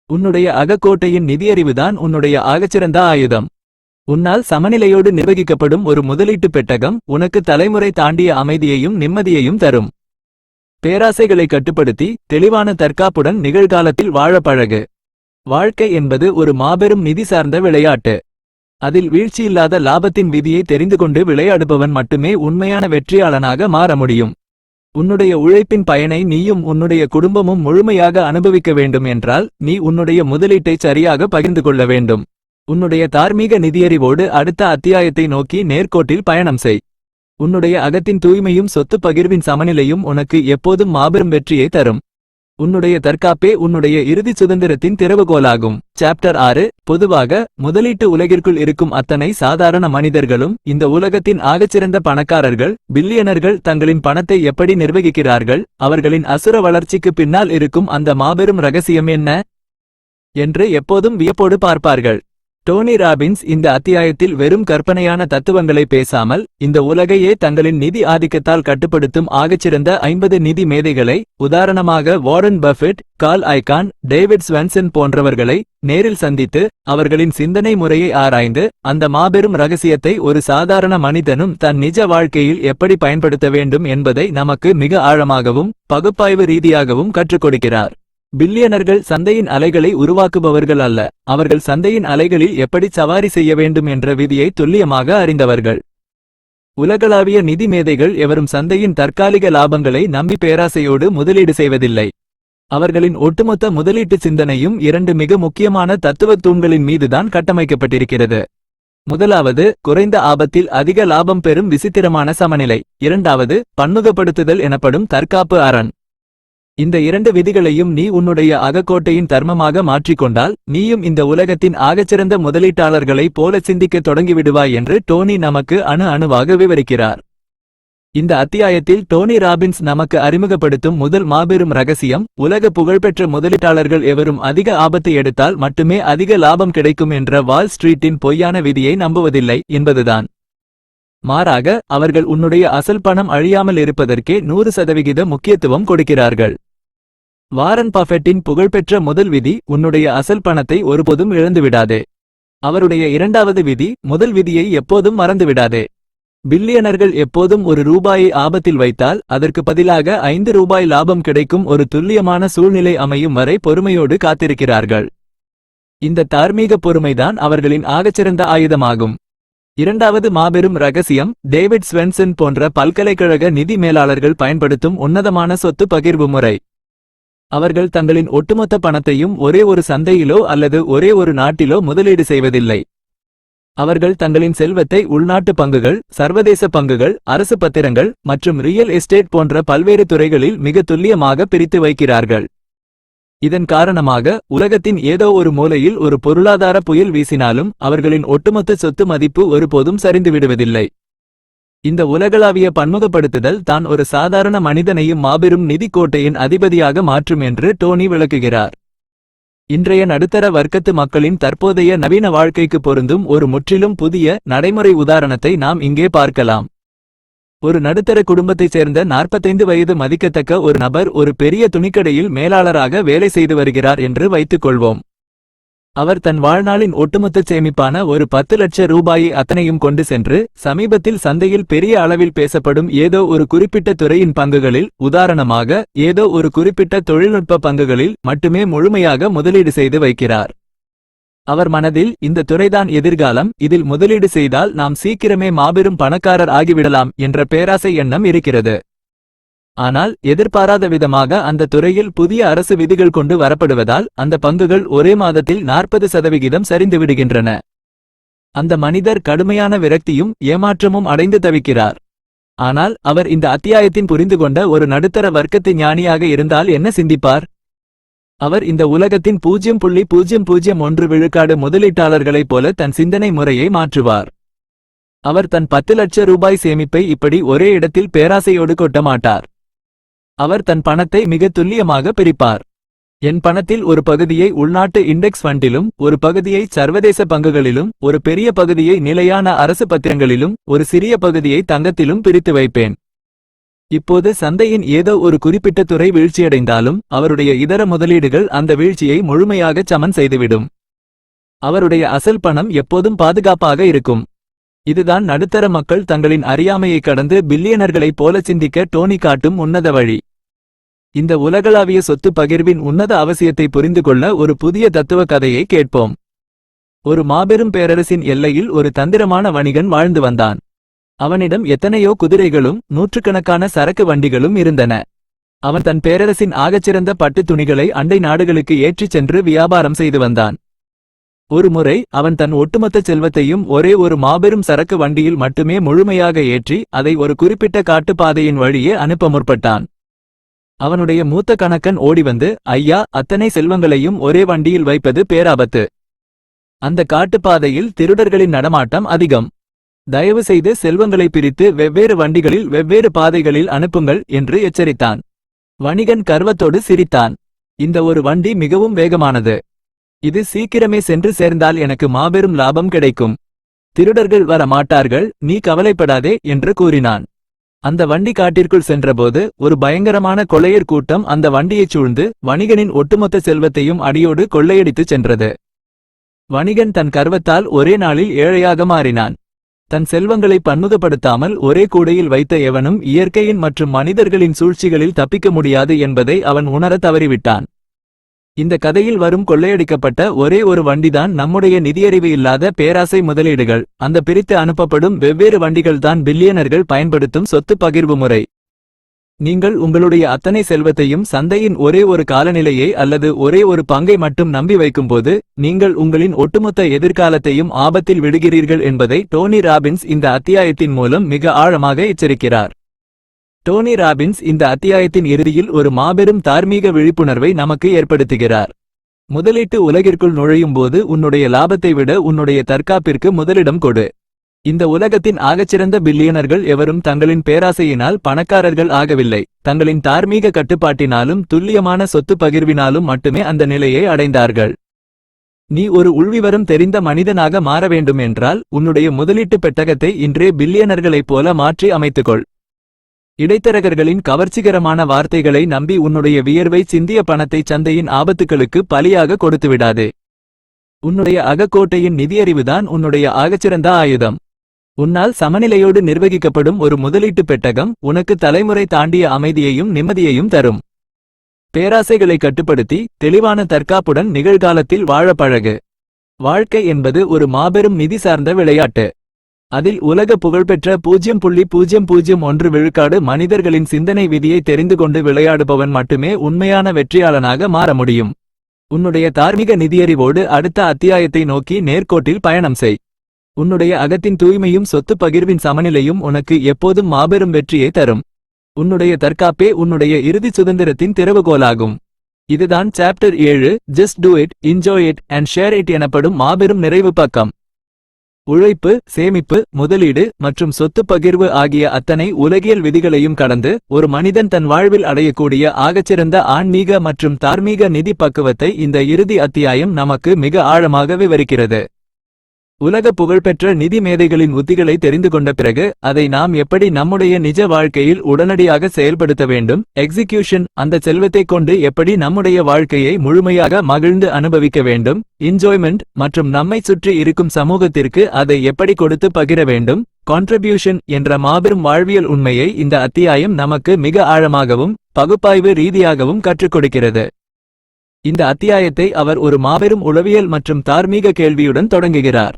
உன்னுடைய அகக்கோட்டையின் நிதியறிவுதான் உன்னுடைய ஆகச்சிறந்த ஆயுதம். உன்னால் சமநிலையோடு நிர்வகிக்கப்படும் ஒரு முதலீட்டு பெட்டகம் உனக்கு தலைமுறை தாண்டிய அமைதியையும் நிம்மதியையும் தரும். பேராசைகளை கட்டுப்படுத்தி தெளிவான தற்காப்புடன் நிகழ்காலத்தில் வாழ பழகு. வாழ்க்கை என்பது ஒரு மாபெரும் நிதி சார்ந்த விளையாட்டு. அதில் வீழ்ச்சியில்லாத லாபத்தின் விதியை தெரிந்து கொண்டு விளையாடுபவன் மட்டுமே உண்மையான வெற்றியாளனாக மாற முடியும். உன்னுடைய உழைப்பின் பயனை நீயும் உன்னுடைய குடும்பமும் முழுமையாக அனுபவிக்க வேண்டும் என்றால் நீ உன்னுடைய முதலீட்டை சரியாக பகிர்ந்து கொள்ள வேண்டும். உன்னுடைய தார்மீக நிதியறிவோடு அடுத்த அத்தியாயத்தை நோக்கி நேர்கோட்டில் பயணம் செய். உன்னுடைய அகத்தின் தூய்மையும் சொத்து பகிர்வின் சமநிலையும் உனக்கு எப்போதும் மாபெரும் வெற்றியை தரும். உன்னுடைய தற்காப்பே உன்னுடைய இறுதி சுதந்திரத்தின் திறவுகோலாகும். சாப்டர் 6. பொதுவாக முதலீட்டு உலகிற்குள் இருக்கும் அத்தனை சாதாரண மனிதர்களும் இந்த உலகத்தின் ஆகச்சிறந்த பணக்காரர்கள், பில்லியனர்கள் தங்களின் பணத்தை எப்படி நிர்வகிக்கிறார்கள், அவர்களின் அசுர வளர்ச்சிக்கு பின்னால் இருக்கும் அந்த மாபெரும் ரகசியம் என்ன என்று எப்போதும் வியப்போடு பார்ப்பார்கள். டோனி ராபின்ஸ் இந்த அத்தியாயத்தில் வெறும் கற்பனையான தத்துவங்களை பேசாமல் இந்த உலகையே தங்களின் நிதி ஆதிக்கத்தால் கட்டுப்படுத்தும் ஆகச்சிறந்த 50 நிதி மேதைகளை, உதாரணமாக Warren Buffett, Carl Icahn, David Swensen போன்றவர்களை நேரில் சந்தித்து அவர்களின் சிந்தனை முறையை ஆராய்ந்து அந்த மாபெரும் ரகசியத்தை ஒரு சாதாரண மனிதனும் தன் நிஜ வாழ்க்கையில் எப்படி பயன்படுத்த வேண்டும் என்பதை நமக்கு மிக ஆழமாகவும் பகுப்பாய்வு ரீதியாகவும் கற்றுக் கொடுக்கிறார். பில்லியனர்கள் சந்தையின் அலைகளை உருவாக்குபவர்கள் அல்ல, அவர்கள் சந்தையின் அலைகளில் எப்படி சவாரி செய்ய வேண்டும் என்ற விதியை துல்லியமாக அறிந்தவர்கள். உலகளாவிய நிதி மேதைகள் எவரும் சந்தையின் தற்காலிக லாபங்களை நம்பி பேராசையோடு முதலீடு செய்வதில்லை. அவர்களின் ஒட்டுமொத்த முதலீட்டு சிந்தனையும் 2 மிக முக்கியமான தத்துவ தூண்களின் மீதுதான் கட்டமைக்கப்பட்டிருக்கிறது. முதலாவது, குறைந்த ஆபத்தில் அதிக லாபம் பெறும் விசித்திரமான சமநிலை. இரண்டாவது, பன்முகப்படுத்துதல் எனப்படும் தற்காப்பு அரண். இந்த 2 விதிகளையும் நீ உன்னுடைய அகக்கோட்டையின் தர்மமாக மாற்றிக்கொண்டால் நீயும் இந்த உலகத்தின் ஆகச்சிறந்த முதலீட்டாளர்களைப் போல சிந்திக்கத் தொடங்கிவிடுவாய் என்று டோனி நமக்கு அணுவாக விவரிக்கிறார். இந்த அத்தியாயத்தில் டோனி ராபின்ஸ் நமக்கு அறிமுகப்படுத்தும் முதல் மாபெரும் ரகசியம், உலக புகழ்பெற்ற முதலீட்டாளர்கள் எவரும் அதிக ஆபத்தை எடுத்தால் மட்டுமே அதிக லாபம் கிடைக்கும் என்ற வால் ஸ்ட்ரீட்டின் பொய்யான விதியை நம்புவதில்லை என்பதுதான். மாறாக அவர்கள் உன்னுடைய அசல் பணம் அழியாமல் இருப்பதற்கே 100% முக்கியத்துவம் கொடுக்கிறார்கள். வாரன் பஃபெட்டின் புகழ்பெற்ற முதல் விதி, உன்னுடைய அசல் பணத்தை ஒருபோதும் இழந்துவிடாதே. அவருடைய இரண்டாவது விதி, முதல் விதியை எப்போதும் மறந்துவிடாதே. பில்லியனர்கள் எப்போதும் ₹1 ஆபத்தில் வைத்தால் அதற்கு பதிலாக ₹5 லாபம் கிடைக்கும் ஒரு துல்லியமான சூழ்நிலை அமையும் வரை பொறுமையோடு காத்திருக்கிறார்கள். இந்த தார்மீக பொறுமைதான் அவர்களின் ஆகச்சிறந்த ஆயுதமாகும். இரண்டாவது மாபெரும் ரகசியம், டேவிட் ஸ்வென்சன் போன்ற பல்கலைக்கழக நிதி மேலாளர்கள் பயன்படுத்தும் உன்னதமான சொத்து பகிர்வு முறை. அவர்கள் தங்களின் ஒட்டுமொத்த பணத்தையும் ஒரே ஒரு சந்தையிலோ அல்லது ஒரே ஒரு நாட்டிலோ முதலீடு செய்வதில்லை. அவர்கள் தங்களின் செல்வத்தை உள்நாட்டு பங்குகள், சர்வதேச பங்குகள், அரசு பத்திரங்கள் மற்றும் ரியல் எஸ்டேட் போன்ற பல்வேறு துறைகளில் மிக துல்லியமாக பிரித்து வைக்கிறார்கள். இதன் காரணமாக உலகத்தின் ஏதோ ஒரு மூலையில் ஒரு பொருளாதார புயல் வீசினாலும் அவர்களின் ஒட்டுமொத்த சொத்து மதிப்பு ஒருபோதும் சரிந்து விடுவதில்லை. இந்த உலகளாவிய பன்முகப்படுத்துதல் தான் ஒரு சாதாரண மனிதனையும் மாபெரும் நிதிக் கோட்டையின் அதிபதியாக மாற்றும் என்று டோனி விளக்குகிறார். இன்றைய நடுத்தர வர்க்கத்து மக்களின் தற்போதைய நவீன வாழ்க்கைக்கு பொருந்தும் ஒரு முற்றிலும் புதிய நடைமுறை உதாரணத்தை நாம் இங்கே பார்க்கலாம். ஒரு நடுத்தர குடும்பத்தைச் சேர்ந்த 45 வயது மதிக்கத்தக்க ஒரு நபர் ஒரு பெரிய துணிக்கடையில் மேலாளராக வேலை செய்து வருகிறார் என்று வைத்துக் கொள்வோம். அவர் தன் வாழ்நாளின் ஒட்டுமொத்த சேமிப்பான ஒரு ₹10,00,000 அத்தனையும் கொண்டு சென்று சமீபத்தில் சந்தையில் பெரிய அளவில் பேசப்படும் ஏதோ ஒரு குறிப்பிட்ட துறையின் பங்குகளில், உதாரணமாக ஏதோ ஒரு குறிப்பிட்ட தொழில்நுட்ப பங்குகளில் மட்டுமே முழுமையாக முதலீடு செய்து வைக்கிறார். அவர் மனதில், இந்த துறைதான் எதிர்காலம், இதில் முதலீடு செய்தால் நாம் சீக்கிரமே மாபெரும் பணக்காரர் ஆகிவிடலாம் என்ற பேராசை எண்ணம் இருக்கிறது. ஆனால் எதிர்பாராத விதமாக அந்த துறையில் புதிய அரசு விதிகள் கொண்டு வரப்படுவதால் அந்த பங்குகள் ஒரே மாதத்தில் 40% சரிந்து விடுகின்றன. அந்த மனிதர் கடுமையான விரக்தியும் ஏமாற்றமும் அடைந்து தவிக்கிறார். ஆனால் அவர் இந்த அத்தியாயத்தின் புரிந்து கொண்ட ஒரு நடுத்தர வர்க்கத்து ஞானியாக இருந்தால் என்ன சிந்திப்பார்? அவர் இந்த உலகத்தின் 0.001 விழுக்காடு முதலீட்டாளர்களைப் போல தன் சிந்தனை முறையை மாற்றுவார். அவர் தன் ₹10,00,000 சேமிப்பை இப்படி ஒரே இடத்தில் பேராசையோடு கொட்ட மாட்டார். அவர் தன் பணத்தை மிக துல்லியமாக பிரிப்பார். என் பணத்தில் ஒரு பகுதியை உள்நாட்டு இண்டெக்ஸ் ஃபண்டிலும், ஒரு பகுதியை சர்வதேச பங்குகளிலும், ஒரு பெரிய பகுதியை நிலையான அரசு பத்திரங்களிலும், ஒரு சிறிய பகுதியை தங்கத்திலும் பிரித்து வைப்பேன். இப்போது சந்தையின் ஏதோ ஒரு குறிப்பிட்ட துறை வீழ்ச்சியடைந்தாலும் அவருடைய இதர முதலீடுகள் அந்த வீழ்ச்சியை முழுமையாக சமன் செய்துவிடும். அவருடைய அசல் பணம் எப்போதும் பாதுகாப்பாக இருக்கும். இதுதான் நடுத்தர மக்கள் தங்களின் அறியாமையை கடந்து பில்லியனர்களைப் போல சிந்திக்க டோனி காட்டும் உன்னத வழி. இந்த உலகளாவிய சொத்து பகிர்வின் உன்னத அவசியத்தை புரிந்து கொள்ள ஒரு புதிய தத்துவ கதையை கேட்போம். ஒரு மாபெரும் பேரரசின் எல்லையில் ஒரு தந்திரமான வணிகன் வாழ்ந்து வந்தான். அவனிடம் எத்தனையோ குதிரைகளும் நூற்றுக்கணக்கான சரக்கு வண்டிகளும் இருந்தன. அவன் தன் பேரரசின் ஆகச்சிறந்த பட்டு துணிகளை அண்டை நாடுகளுக்கு ஏற்றிச் சென்று வியாபாரம் செய்து வந்தான். ஒருமுறை அவன் தன் ஒட்டுமொத்த செல்வத்தையும் ஒரே ஒரு மாபெரும் சரக்கு வண்டியில் மட்டுமே முழுமையாக ஏற்றி அதை ஒரு குறிப்பிட்ட காட்டுப்பாதையின் வழியே அனுப்ப முற்பட்டான். அவனுடைய மூத்த கணக்கன் ஓடிவந்து, ஐயா, அத்தனை செல்வங்களையும் ஒரே வண்டியில் வைப்பது பேராபத்து. அந்த காட்டுப்பாதையில் திருடர்களின் நடமாட்டம் அதிகம். தயவு செய்து செல்வங்களை பிரித்து வெவ்வேறு வண்டிகளில் வெவ்வேறு பாதைகளில் அனுப்புங்கள் என்று எச்சரித்தான். வணிகன் கர்வத்தோடு சிரித்தான். இந்த ஒரு வண்டி மிகவும் வேகமானது. இது சீக்கிரமே சென்று சேர்ந்தால் எனக்கு மாபெரும் லாபம் கிடைக்கும். திருடர்கள் வர மாட்டார்கள், நீ கவலைப்படாதே என்று கூறினான். அந்த வண்டி காட்டிற்குள் சென்றபோது ஒரு பயங்கரமான கொள்ளையர் கூட்டம் அந்த வண்டியைச் சூழ்ந்து வணிகனின் ஒட்டுமொத்த செல்வத்தையும் அடியோடு கொள்ளையடித்துச் சென்றது. வணிகன் தன் கர்வத்தால் ஒரே நாளில் ஏழையாக மாறினான். தன் செல்வங்களை பன்முகப்படுத்தாமல் ஒரே கூடையில் வைத்த எவனும் இயற்கையின் மற்றும் மனிதர்களின் சூழ்ச்சிகளில் தப்பிக்க முடியாது என்பதை அவன் உணர தவறிவிட்டான். இந்த கதையில் வரும் கொள்ளையடிக்கப்பட்ட ஒரே ஒரு வண்டிதான் நம்முடைய நிதியறிவு இல்லாத பேராசை முதலீடுகள். அந்த பிரித்து அனுப்பப்படும் வெவ்வேறு வண்டிகள்தான் பில்லியனர்கள் பயன்படுத்தும் சொத்து பகிர்வு முறை. நீங்கள் உங்களுடைய அத்தனை செல்வத்தையும் சந்தையின் ஒரே ஒரு காலநிலையை அல்லது ஒரே ஒரு பங்கை மட்டும் நம்பி வைக்கும்போது நீங்கள் உங்களின் ஒட்டுமொத்த எதிர்காலத்தையும் ஆபத்தில் விடுகிறீர்கள் என்பதை டோனி ராபின்ஸ் இந்த அத்தியாயத்தின் மூலம் மிக ஆழமாக எச்சரிக்கிறார். டோனி ராபின்ஸ் இந்த அத்தியாயத்தின் இறுதியில் ஒரு மாபெரும் தார்மீக விழிப்புணர்வை நமக்கு ஏற்படுத்துகிறார். முதலீட்டு உலகிற்குள் நுழையும்போது உன்னுடைய லாபத்தை விட உன்னுடைய தற்காப்பிற்கு முதலிடம் கொடு. இந்த உலகத்தின் ஆகச்சிறந்த பில்லியனர்கள் எவரும் தங்களின் பேராசையினால் பணக்காரர்கள் ஆகவில்லை, தங்களின் தார்மீக கட்டுப்பாட்டினாலும் துல்லியமான சொத்து பகிர்வினாலும் மட்டுமே அந்த நிலையை அடைந்தார்கள். நீ ஒரு உள்விவரம் தெரிந்த மனிதனாக மாற வேண்டும் என்றால் உன்னுடைய முதலீட்டு பெட்டகத்தை இன்றே பில்லியனர்களைப் போல மாற்றி அமைத்துக்கொள். இடைத்தரகர்களின் கவர்ச்சிகரமான வார்த்தைகளை நம்பி உன்னுடைய வியர்வை சிந்திய பணத்தை சந்தையின் ஆபத்துகளுக்கு பலியாக கொடுத்துவிடாதே. உன்னுடைய அகக்கோட்டையின் நிதியறிவுதான் உன்னுடைய ஆகச்சிறந்த ஆயுதம். உன்னால் சமநிலையோடு நிர்வகிக்கப்படும் ஒரு முதலீட்டு பெட்டகம் உனக்கு தலைமுறை தாண்டிய அமைதியையும் நிம்மதியையும் தரும். பேராசைகளை கட்டுப்படுத்தி தெளிவான தற்காப்புடன் நிகழ்காலத்தில் வாழ பழகு. வாழ்க்கை என்பது ஒரு மாபெரும் நிதி சார்ந்த விளையாட்டு. அதில் உலக புகழ்பெற்ற 0.001 விழுக்காடு மனிதர்களின் சிந்தனை விதியை தெரிந்து கொண்டு விளையாடுபவன் மட்டுமே உண்மையான வெற்றியாளனாக மாற முடியும். உன்னுடைய தார்மீக நிதியறிவோடு அடுத்த அத்தியாயத்தை நோக்கி நேர்கோட்டில் பயணம் செய். உன்னுடைய அகத்தின் தூய்மையும் சொத்து பகிர்வின் சமநிலையும் உனக்கு எப்போதும் மாபெரும் வெற்றியை தரும். உன்னுடைய தற்காப்பே உன்னுடைய இறுதி சுதந்திரத்தின் திறவுகோலாகும். இதுதான் chapter 7 just do it, enjoy it and share it எனப்படும் மாபெரும் நிறைவு பக்கம். உழைப்பு, சேமிப்பு, முதலீடு மற்றும் சொத்து பகிர்வு ஆகிய அத்தனை உலகியல் விதிகளையும் கடந்து ஒரு மனிதன் தன் வாழ்வில் அடையக்கூடிய ஆகச்சிறந்த ஆன்மீக மற்றும் தார்மீக நிதி பக்குவத்தை இந்த இறுதி அத்தியாயம் நமக்கு மிக ஆழமாக விவரிக்கிறது. உலக புகழ்பெற்ற நிதி மேதைகளின் உத்திகளை தெரிந்து கொண்ட பிறகு அதை நாம் எப்படி நம்முடைய நிஜ வாழ்க்கையில் உடனடியாக செயல்படுத்த வேண்டும், எக்ஸிகியூஷன், அந்த செல்வத்தை கொண்டு எப்படி நம்முடைய வாழ்க்கையை முழுமையாக மகிழ்ந்து அனுபவிக்க வேண்டும், என்ஜாய்மெண்ட், மற்றும் நம்மை சுற்றி இருக்கும் சமூகத்திற்கு அதை எப்படி கொடுத்து பகிர வேண்டும், கான்ட்ரிபியூஷன் என்ற மாபெரும் வாழ்வியல் உண்மையை இந்த அத்தியாயம் நமக்கு மிக ஆழமாகவும் பகுப்பாய்வு ரீதியாகவும் கற்றுக் கொடுக்கிறது. இந்த அத்தியாயத்தை அவர் ஒரு மாபெரும் உளவியல் மற்றும் தார்மீக கேள்வியுடன் தொடங்குகிறார்.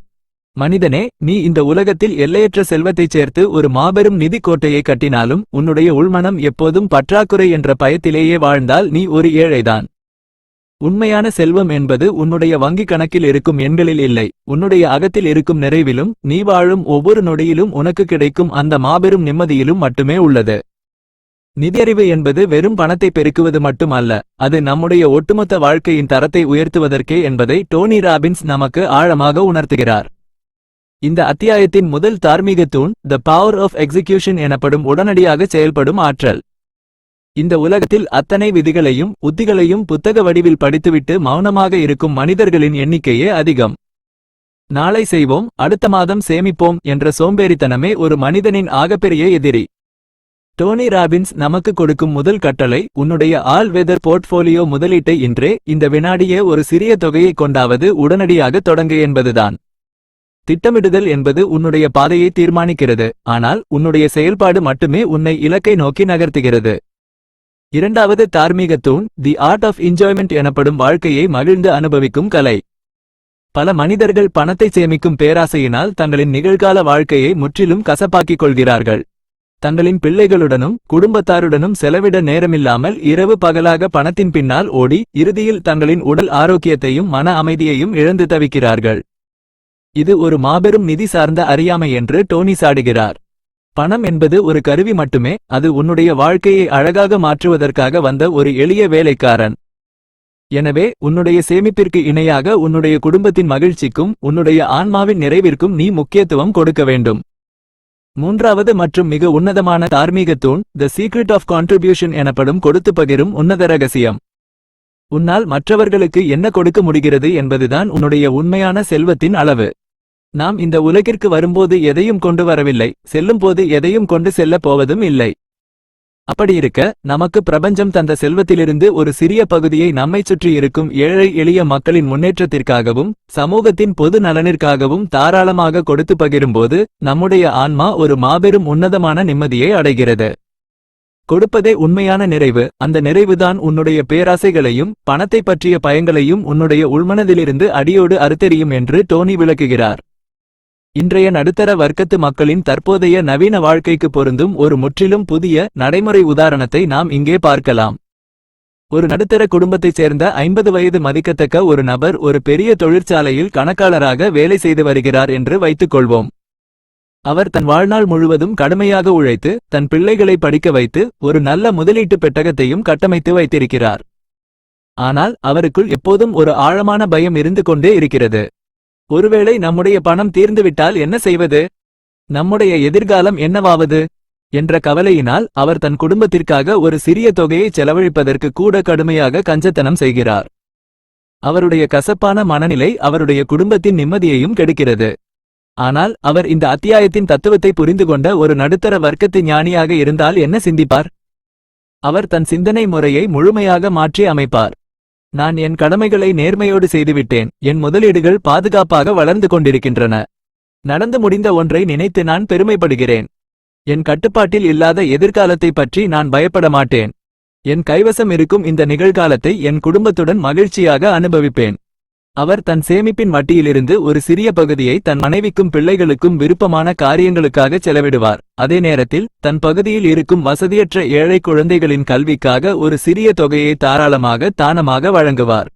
மனிதனே, நீ இந்த உலகத்தில் எல்லையற்ற செல்வத்தைச் சேர்த்து ஒரு மாபெரும் நிதி கோட்டையை கட்டினாலும் உன்னுடைய உள்மனம் எப்போதும் பற்றாக்குறை என்ற பயத்திலேயே வாழ்ந்தால் நீ ஒரு ஏழைதான். உண்மையான செல்வம் என்பது உன்னுடைய வங்கிக் கணக்கில் இருக்கும் எண்களில் இல்லை, உன்னுடைய அகத்தில் இருக்கும் நிறைவிலும் நீ வாழும் ஒவ்வொரு நொடியிலும் உனக்கு கிடைக்கும் அந்த மாபெரும் நிம்மதியிலும் மட்டுமே உள்ளது. நிதியறிவு என்பது வெறும் பணத்தை பெருக்குவது மட்டும் அல்ல, அது நம்முடைய ஒட்டுமொத்த வாழ்க்கையின் தரத்தை உயர்த்துவதற்கே என்பதை டோனி ராபின்ஸ் நமக்கு ஆழமாக உணர்த்துகிறார். இந்த அத்தியாயத்தின் முதல் தார்மீக தூண் தி பவர் ஆஃப் எக்ஸிகியூஷன் எனப்படும் உடனடியாக செயல்படும் ஆற்றல். இந்த உலகத்தில் அத்தனை விதிகளையும் உத்திகளையும் புத்தக வடிவில் படித்துவிட்டு மௌனமாக இருக்கும் மனிதர்களின் எண்ணிக்கையே அதிகம். நாளை செய்வோம், அடுத்த மாதம் சேமிப்போம் என்ற சோம்பேறித்தனமே ஒரு மனிதனின் ஆகப்பெரிய எதிரி. டோனி ராபின்ஸ் நமக்கு கொடுக்கும் முதல் கட்டளை, உன்னுடைய ஆல் வெதர் போர்ட்ஃபோலியோ முதலீட்டை இன்றே இந்த வினாடியே ஒரு சிறிய தொகையை கொண்டாவது உடனடியாக தொடங்கு என்பதுதான். திட்டமிடுதல் என்பது உன்னுடைய பாதையை தீர்மானிக்கிறது, ஆனால் உன்னுடைய செயல்பாடு மட்டுமே உன்னை இலக்கை நோக்கி நகர்த்துகிறது. இரண்டாவது தார்மீக தூண் தி ஆர்ட் ஆஃப் என்ஜாய்மெண்ட் எனப்படும் வாழ்க்கையை மகிழ்ந்து அனுபவிக்கும் கலை. பல மனிதர்கள் பணத்தை சேமிக்கும் பேராசையினால் தங்களின் நிகழ்கால வாழ்க்கையை முற்றிலும் கசப்பாக்கிக் கொள்கிறார்கள். தங்களின் பிள்ளைகளுடனும் குடும்பத்தாருடனும் செலவிட நேரமில்லாமல் இரவு பகலாக பணத்தின் பின்னால் ஓடி இறுதியில் தங்களின் உடல் ஆரோக்கியத்தையும் மன அமைதியையும் இழந்து தவிக்கிறார்கள். இது ஒரு மாபெரும் நிதி சார்ந்த அறியாமை என்று டோனி சாடுகிறார். பணம் என்பது ஒரு கருவி மட்டுமே, அது உன்னுடைய வாழ்க்கையை அழகாக மாற்றுவதற்காக வந்த ஒரு எளிய வேலைக்காரன். எனவே உன்னுடைய சேமிப்பிற்கு இணையாக உன்னுடைய குடும்பத்தின் மகிழ்ச்சிக்கும் உன்னுடைய ஆன்மாவின் நிறைவிற்கும் நீ முக்கியத்துவம் கொடுக்க வேண்டும். மூன்றாவது மற்றும் மிக உன்னதமான தார்மீக தூண் தி சீக்ரெட் ஆஃப் கான்ட்ரிபியூஷன் எனப்படும் கொடுத்து பகிரும் உன்னத ரகசியம். உன்னால் மற்றவர்களுக்கு என்ன கொடுக்க முடிகிறது என்பதுதான் உன்னுடைய உண்மையான செல்வத்தின் அளவு. நாம் இந்த உலகிற்கு வரும்போது எதையும் கொண்டு வரவில்லை, செல்லும்போது எதையும் கொண்டு செல்லப் போவதும் இல்லை. அப்படியிருக்க நமக்கு பிரபஞ்சம் தந்த செல்வத்திலிருந்து ஒரு சிறிய பகுதியை நம்மை சுற்றி இருக்கும் ஏழை எளிய மக்களின் முன்னேற்றத்திற்காகவும் சமூகத்தின் பொது நலனிற்காகவும் தாராளமாக கொடுத்து பகிரும்போது நம்முடைய ஆன்மா ஒரு மாபெரும் உன்னதமான நிம்மதியை அடைகிறது. கொடுப்பதே உண்மையான நிறைவு. அந்த நிறைவுதான் உன்னுடைய பேராசைகளையும் பணத்தை பற்றிய பயங்களையும் உன்னுடைய உள்மனதிலிருந்து அடியோடு அறுத்தெறியும் என்று டோனி விளக்குகிறார். இன்றைய நடுத்தர வர்க்கத்து மக்களின் தற்போதைய நவீன வாழ்க்கைக்கு பொருந்தும் ஒரு முற்றிலும் புதிய நடைமுறை உதாரணத்தை நாம் இங்கே பார்க்கலாம். ஒரு நடுத்தர குடும்பத்தைச் சேர்ந்த 50 வயது மதிக்கத்தக்க ஒரு நபர் ஒரு பெரிய தொழிற்சாலையில் கணக்காளராக வேலை செய்து வருகிறார் என்று வைத்துக் கொள்வோம். அவர் தன் வாழ்நாள் முழுவதும் கடுமையாக உழைத்து தன் பிள்ளைகளை படிக்க வைத்து ஒரு நல்ல முதலீட்டு பெட்டகத்தையும் கட்டமைத்து வைத்திருக்கிறார். ஆனால் அவருக்குள் எப்போதும் ஒரு ஆழமான பயம் இருந்து கொண்டே இருக்கிறது. ஒருவேளை நம்முடைய பணம் தீர்ந்துவிட்டால் என்ன செய்வது, நம்முடைய எதிர்காலம் என்னவாவது என்ற கவலையினால் அவர் தன் குடும்பத்திற்காக ஒரு சிறிய தொகையை செலவழிப்பதற்கு கூட கடுமையாக கஞ்சத்தனம் செய்கிறார். அவருடைய கசப்பான மனநிலை அவருடைய குடும்பத்தின் நிம்மதியையும் கெடுக்கிறது. ஆனால் அவர் இந்த அத்தியாயத்தின் தத்துவத்தை புரிந்து கொண்ட ஒரு நடுத்தர வர்க்கத்து ஞானியாக இருந்தால் என்ன சிந்திப்பார்? அவர் தன் சிந்தனை முறையை முழுமையாக மாற்றி அமைப்பார். நான் என் கடமைகளை நேர்மையோடு செய்துவிட்டேன். என் முதலீடுகள் பாதுகாப்பாக வளர்ந்து கொண்டிருக்கின்றன. நடந்து முடிந்த ஒன்றை நினைத்து நான் பெருமைப்படுகிறேன். என் கட்டுப்பாட்டில் இல்லாத எதிர்காலத்தை பற்றி நான் பயப்பட மாட்டேன். என் கைவசம் இருக்கும் இந்த நிகழ்காலத்தை என் குடும்பத்துடன் மகிழ்ச்சியாக அனுபவிப்பேன். அவர் தன் சேமிப்பின் வட்டியிலிருந்து ஒரு சிறிய பகுதியை தன் மனைவிக்கும் பிள்ளைகளுக்கும் விருப்பமான காரியங்களுக்காக செலவிடுவார். அதே நேரத்தில் தன் பகுதியில் இருக்கும் வசதியற்ற ஏழை குழந்தைகளின் கல்விக்காக ஒரு சிறிய தொகையை தாராளமாக தானமாக வழங்குவார்.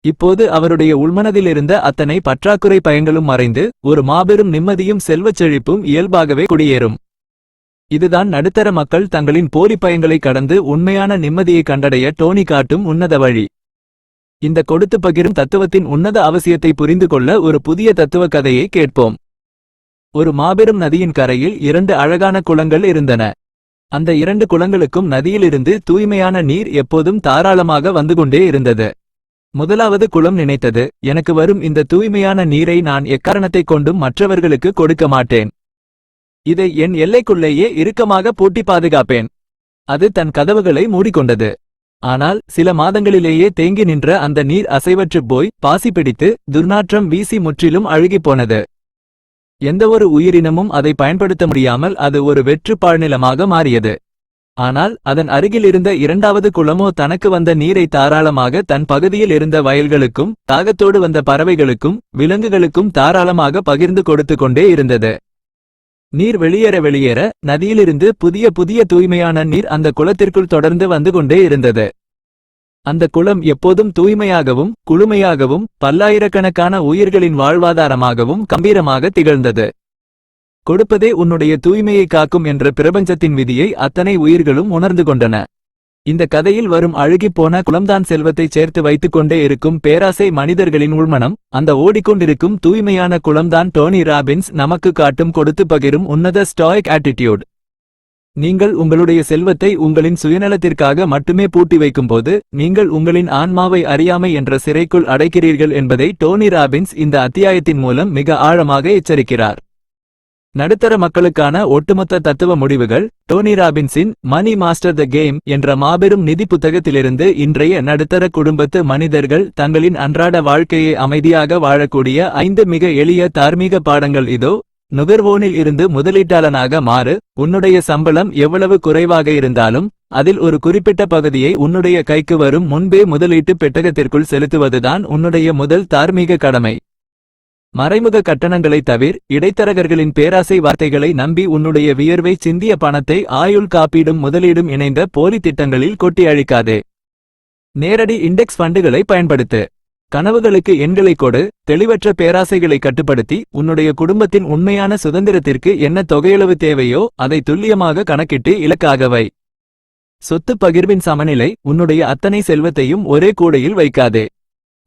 இப்போது அவருடைய உள்மனதிலிருந்த அத்தனை பற்றாக்குறை பயங்களும் மறைந்து ஒரு மாபெரும் நிம்மதியும் செல்வச் செழிப்பும் இயல்பாகவே குடியேறும். இதுதான் நடுத்தர மக்கள் தங்களின் போலி பயங்களை கடந்து உண்மையான நிம்மதியை கண்டடைய டோனி காட்டும் உன்னத வழி. இந்த கொடுத்து பகிரும் தத்துவத்தின் உன்னத அவசியத்தை புரிந்து கொள்ள ஒரு புதிய தத்துவ கதையை கேட்போம். ஒரு மாபெரும் நதியின் கரையில் 2 அழகான குளங்கள் இருந்தன. அந்த 2 குளங்களுக்கும் நதியிலிருந்து தூய்மையான நீர் எப்போதும் தாராளமாக வந்து கொண்டே இருந்தது. முதலாவது குளம் நினைத்தது, எனக்கு வரும் இந்த தூய்மையான நீரை நான் எக்காரணத்தைக் கொண்டும் மற்றவர்களுக்கு கொடுக்க மாட்டேன். இதை என் எல்லைக்குள்ளேயே இறுக்கமாக பூட்டி பாதுகாப்பேன். அது தன் கதவுகளை மூடிக்கொண்டது. ஆனால் சில மாதங்களிலேயே தேங்கி நின்ற அந்த நீர் அசைவற்றுப் போய் பாசி பிடித்து துர்நாற்றம் வீசி முற்றிலும் அழுகிப்போனது. எந்தவொரு உயிரினமும் அதை பயன்படுத்த முடியாமல் அது ஒரு வெற்று பாழ்நிலமாக மாறியது. ஆனால் அதன் அருகில் இருந்த 2வது குளமோ தனக்கு வந்த நீரை தாராளமாக தன் பகுதியில் இருந்த வயல்களுக்கும் தாகத்தோடு வந்த பறவைகளுக்கும் விலங்குகளுக்கும் தாராளமாக பகிர்ந்து கொடுத்து கொண்டே இருந்தது. நீர் வெளியேற நதியிலிருந்து புதிய புதிய தூய்மையான நீர் அந்த குளத்திற்குள் தொடர்ந்து வந்து கொண்டே இருந்தது. அந்த குளம் எப்போதும் தூய்மையாகவும் குளுமையாகவும் பல்லாயிரக்கணக்கான உயிர்களின் வாழ்வாதாரமாகவும் கம்பீரமாக திகழ்ந்தது. கொடுப்பதே உன்னுடைய தூய்மையை காக்கும் என்ற பிரபஞ்சத்தின் விதியை அத்தனை உயிர்களும் உணர்ந்து கொண்டன. இந்த கதையில் வரும் அழுகிப்போன குளம்தான் செல்வத்தை சேர்த்து வைத்துக் கொண்டே இருக்கும் பேராசை மனிதர்களின் உள்மனம். அந்த ஓடிக்கொண்டிருக்கும் தூய்மையான குளம்தான் டோனி ராபின்ஸ் நமக்கு காட்டும் கொடுத்து பகிரும் உன்னத ஸ்டாயிக் ஆட்டிடியூட். நீங்கள் உங்களுடைய செல்வத்தை உங்களின் சுயநலத்திற்காக மட்டுமே பூட்டி வைக்கும்போது நீங்கள் உங்களின் ஆன்மாவை அறியாமை என்ற சிறைக்குள் அடைக்கிறீர்கள் என்பதை டோனி ராபின்ஸ் இந்த அத்தியாயத்தின் மூலம் மிக ஆழமாக எச்சரிக்கிறார். நடுத்தர மக்களுக்கான ஒட்டுமொத்த தத்துவ முடிவுகள் டோனி ராபின்ஸின் மணி மாஸ்டர் த கேம் என்ற மாபெரும் நிதி புத்தகத்திலிருந்து இன்றைய நடுத்தர குடும்பத்து மனிதர்கள் தங்களின் அன்றாட வாழ்க்கையை அமைதியாக வாழக்கூடிய 5 மிக எளிய தார்மீக பாடங்கள் இதோ. நுகர்வோனில் இருந்து முதலீட்டாளனாக மாறு. உன்னுடைய சம்பளம் எவ்வளவு குறைவாக இருந்தாலும் அதில் ஒரு குறிப்பிட்ட பகுதியை உன்னுடைய கைக்கு வரும் முன்பே முதலீட்டு பெட்டகத்திற்குள் செலுத்துவதுதான் உன்னுடைய முதல் தார்மீக கடமை. மறைமுக கட்டணங்களை தவிர இடைத்தரகர்களின் பேராசை வார்த்தைகளை நம்பி உன்னுடைய வியர்வை சிந்திய பணத்தை ஆயுள் காப்பீடும் முதலீடும் இணைந்த போலி திட்டங்களில் கொட்டி அழிக்காதே. நேரடி இண்டெக்ஸ் ஃபண்டுகளை பயன்படுத்து. கனவுகளுக்கு எண்களை கொடு. தெளிவற்ற பேராசைகளை கட்டுப்படுத்தி உன்னுடைய குடும்பத்தின் உண்மையான சுதந்திரத்திற்கு என்ன தொகையளவு தேவையோ அதை துல்லியமாக கணக்கிட்டு இலக்காக வை. சொத்து பகிர்வின் சமநிலை. உன்னுடைய அத்தனை செல்வத்தையும் ஒரே கூடையில் வைக்காதே.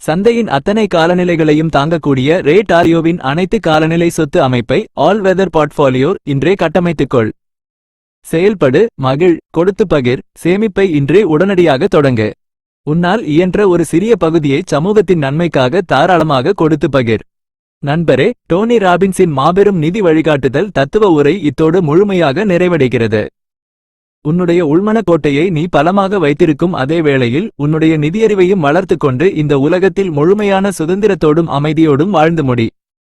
சந்தையின் அத்தனை காலநிலைகளையும் தாங்கக்கூடிய ரே டாரியோவின் அனைத்து காலநிலை சொத்து அமைப்பை ஆல் வெதர் போர்ட்ஃபோலியோ இன்றே கட்டமைத்துக்கொள். செயல்படு, மகிழ், கொடுத்து பகிர். சேமிப்பை இன்றே உடனடியாக தொடங்கு. உன்னால் இயன்ற ஒரு சிறிய பகுதியை சமூகத்தின் நன்மைக்காக தாராளமாக கொடுத்து பகிர். நண்பரே, டோனி ராபின்ஸின் மாபெரும் நிதி வழிகாட்டுதல் தத்துவ உரை இத்தோடு முழுமையாக நிறைவடைகிறது. உன்னுடைய உள்மன கோட்டையை நீ பலமாக வைத்திருக்கும் அதே வேளையில் உன்னுடைய நிதியறிவையும் வளர்த்து கொண்டு இந்த உலகத்தில் முழுமையான சுதந்திரத்தோடும் அமைதியோடும் வாழ்ந்து முடி.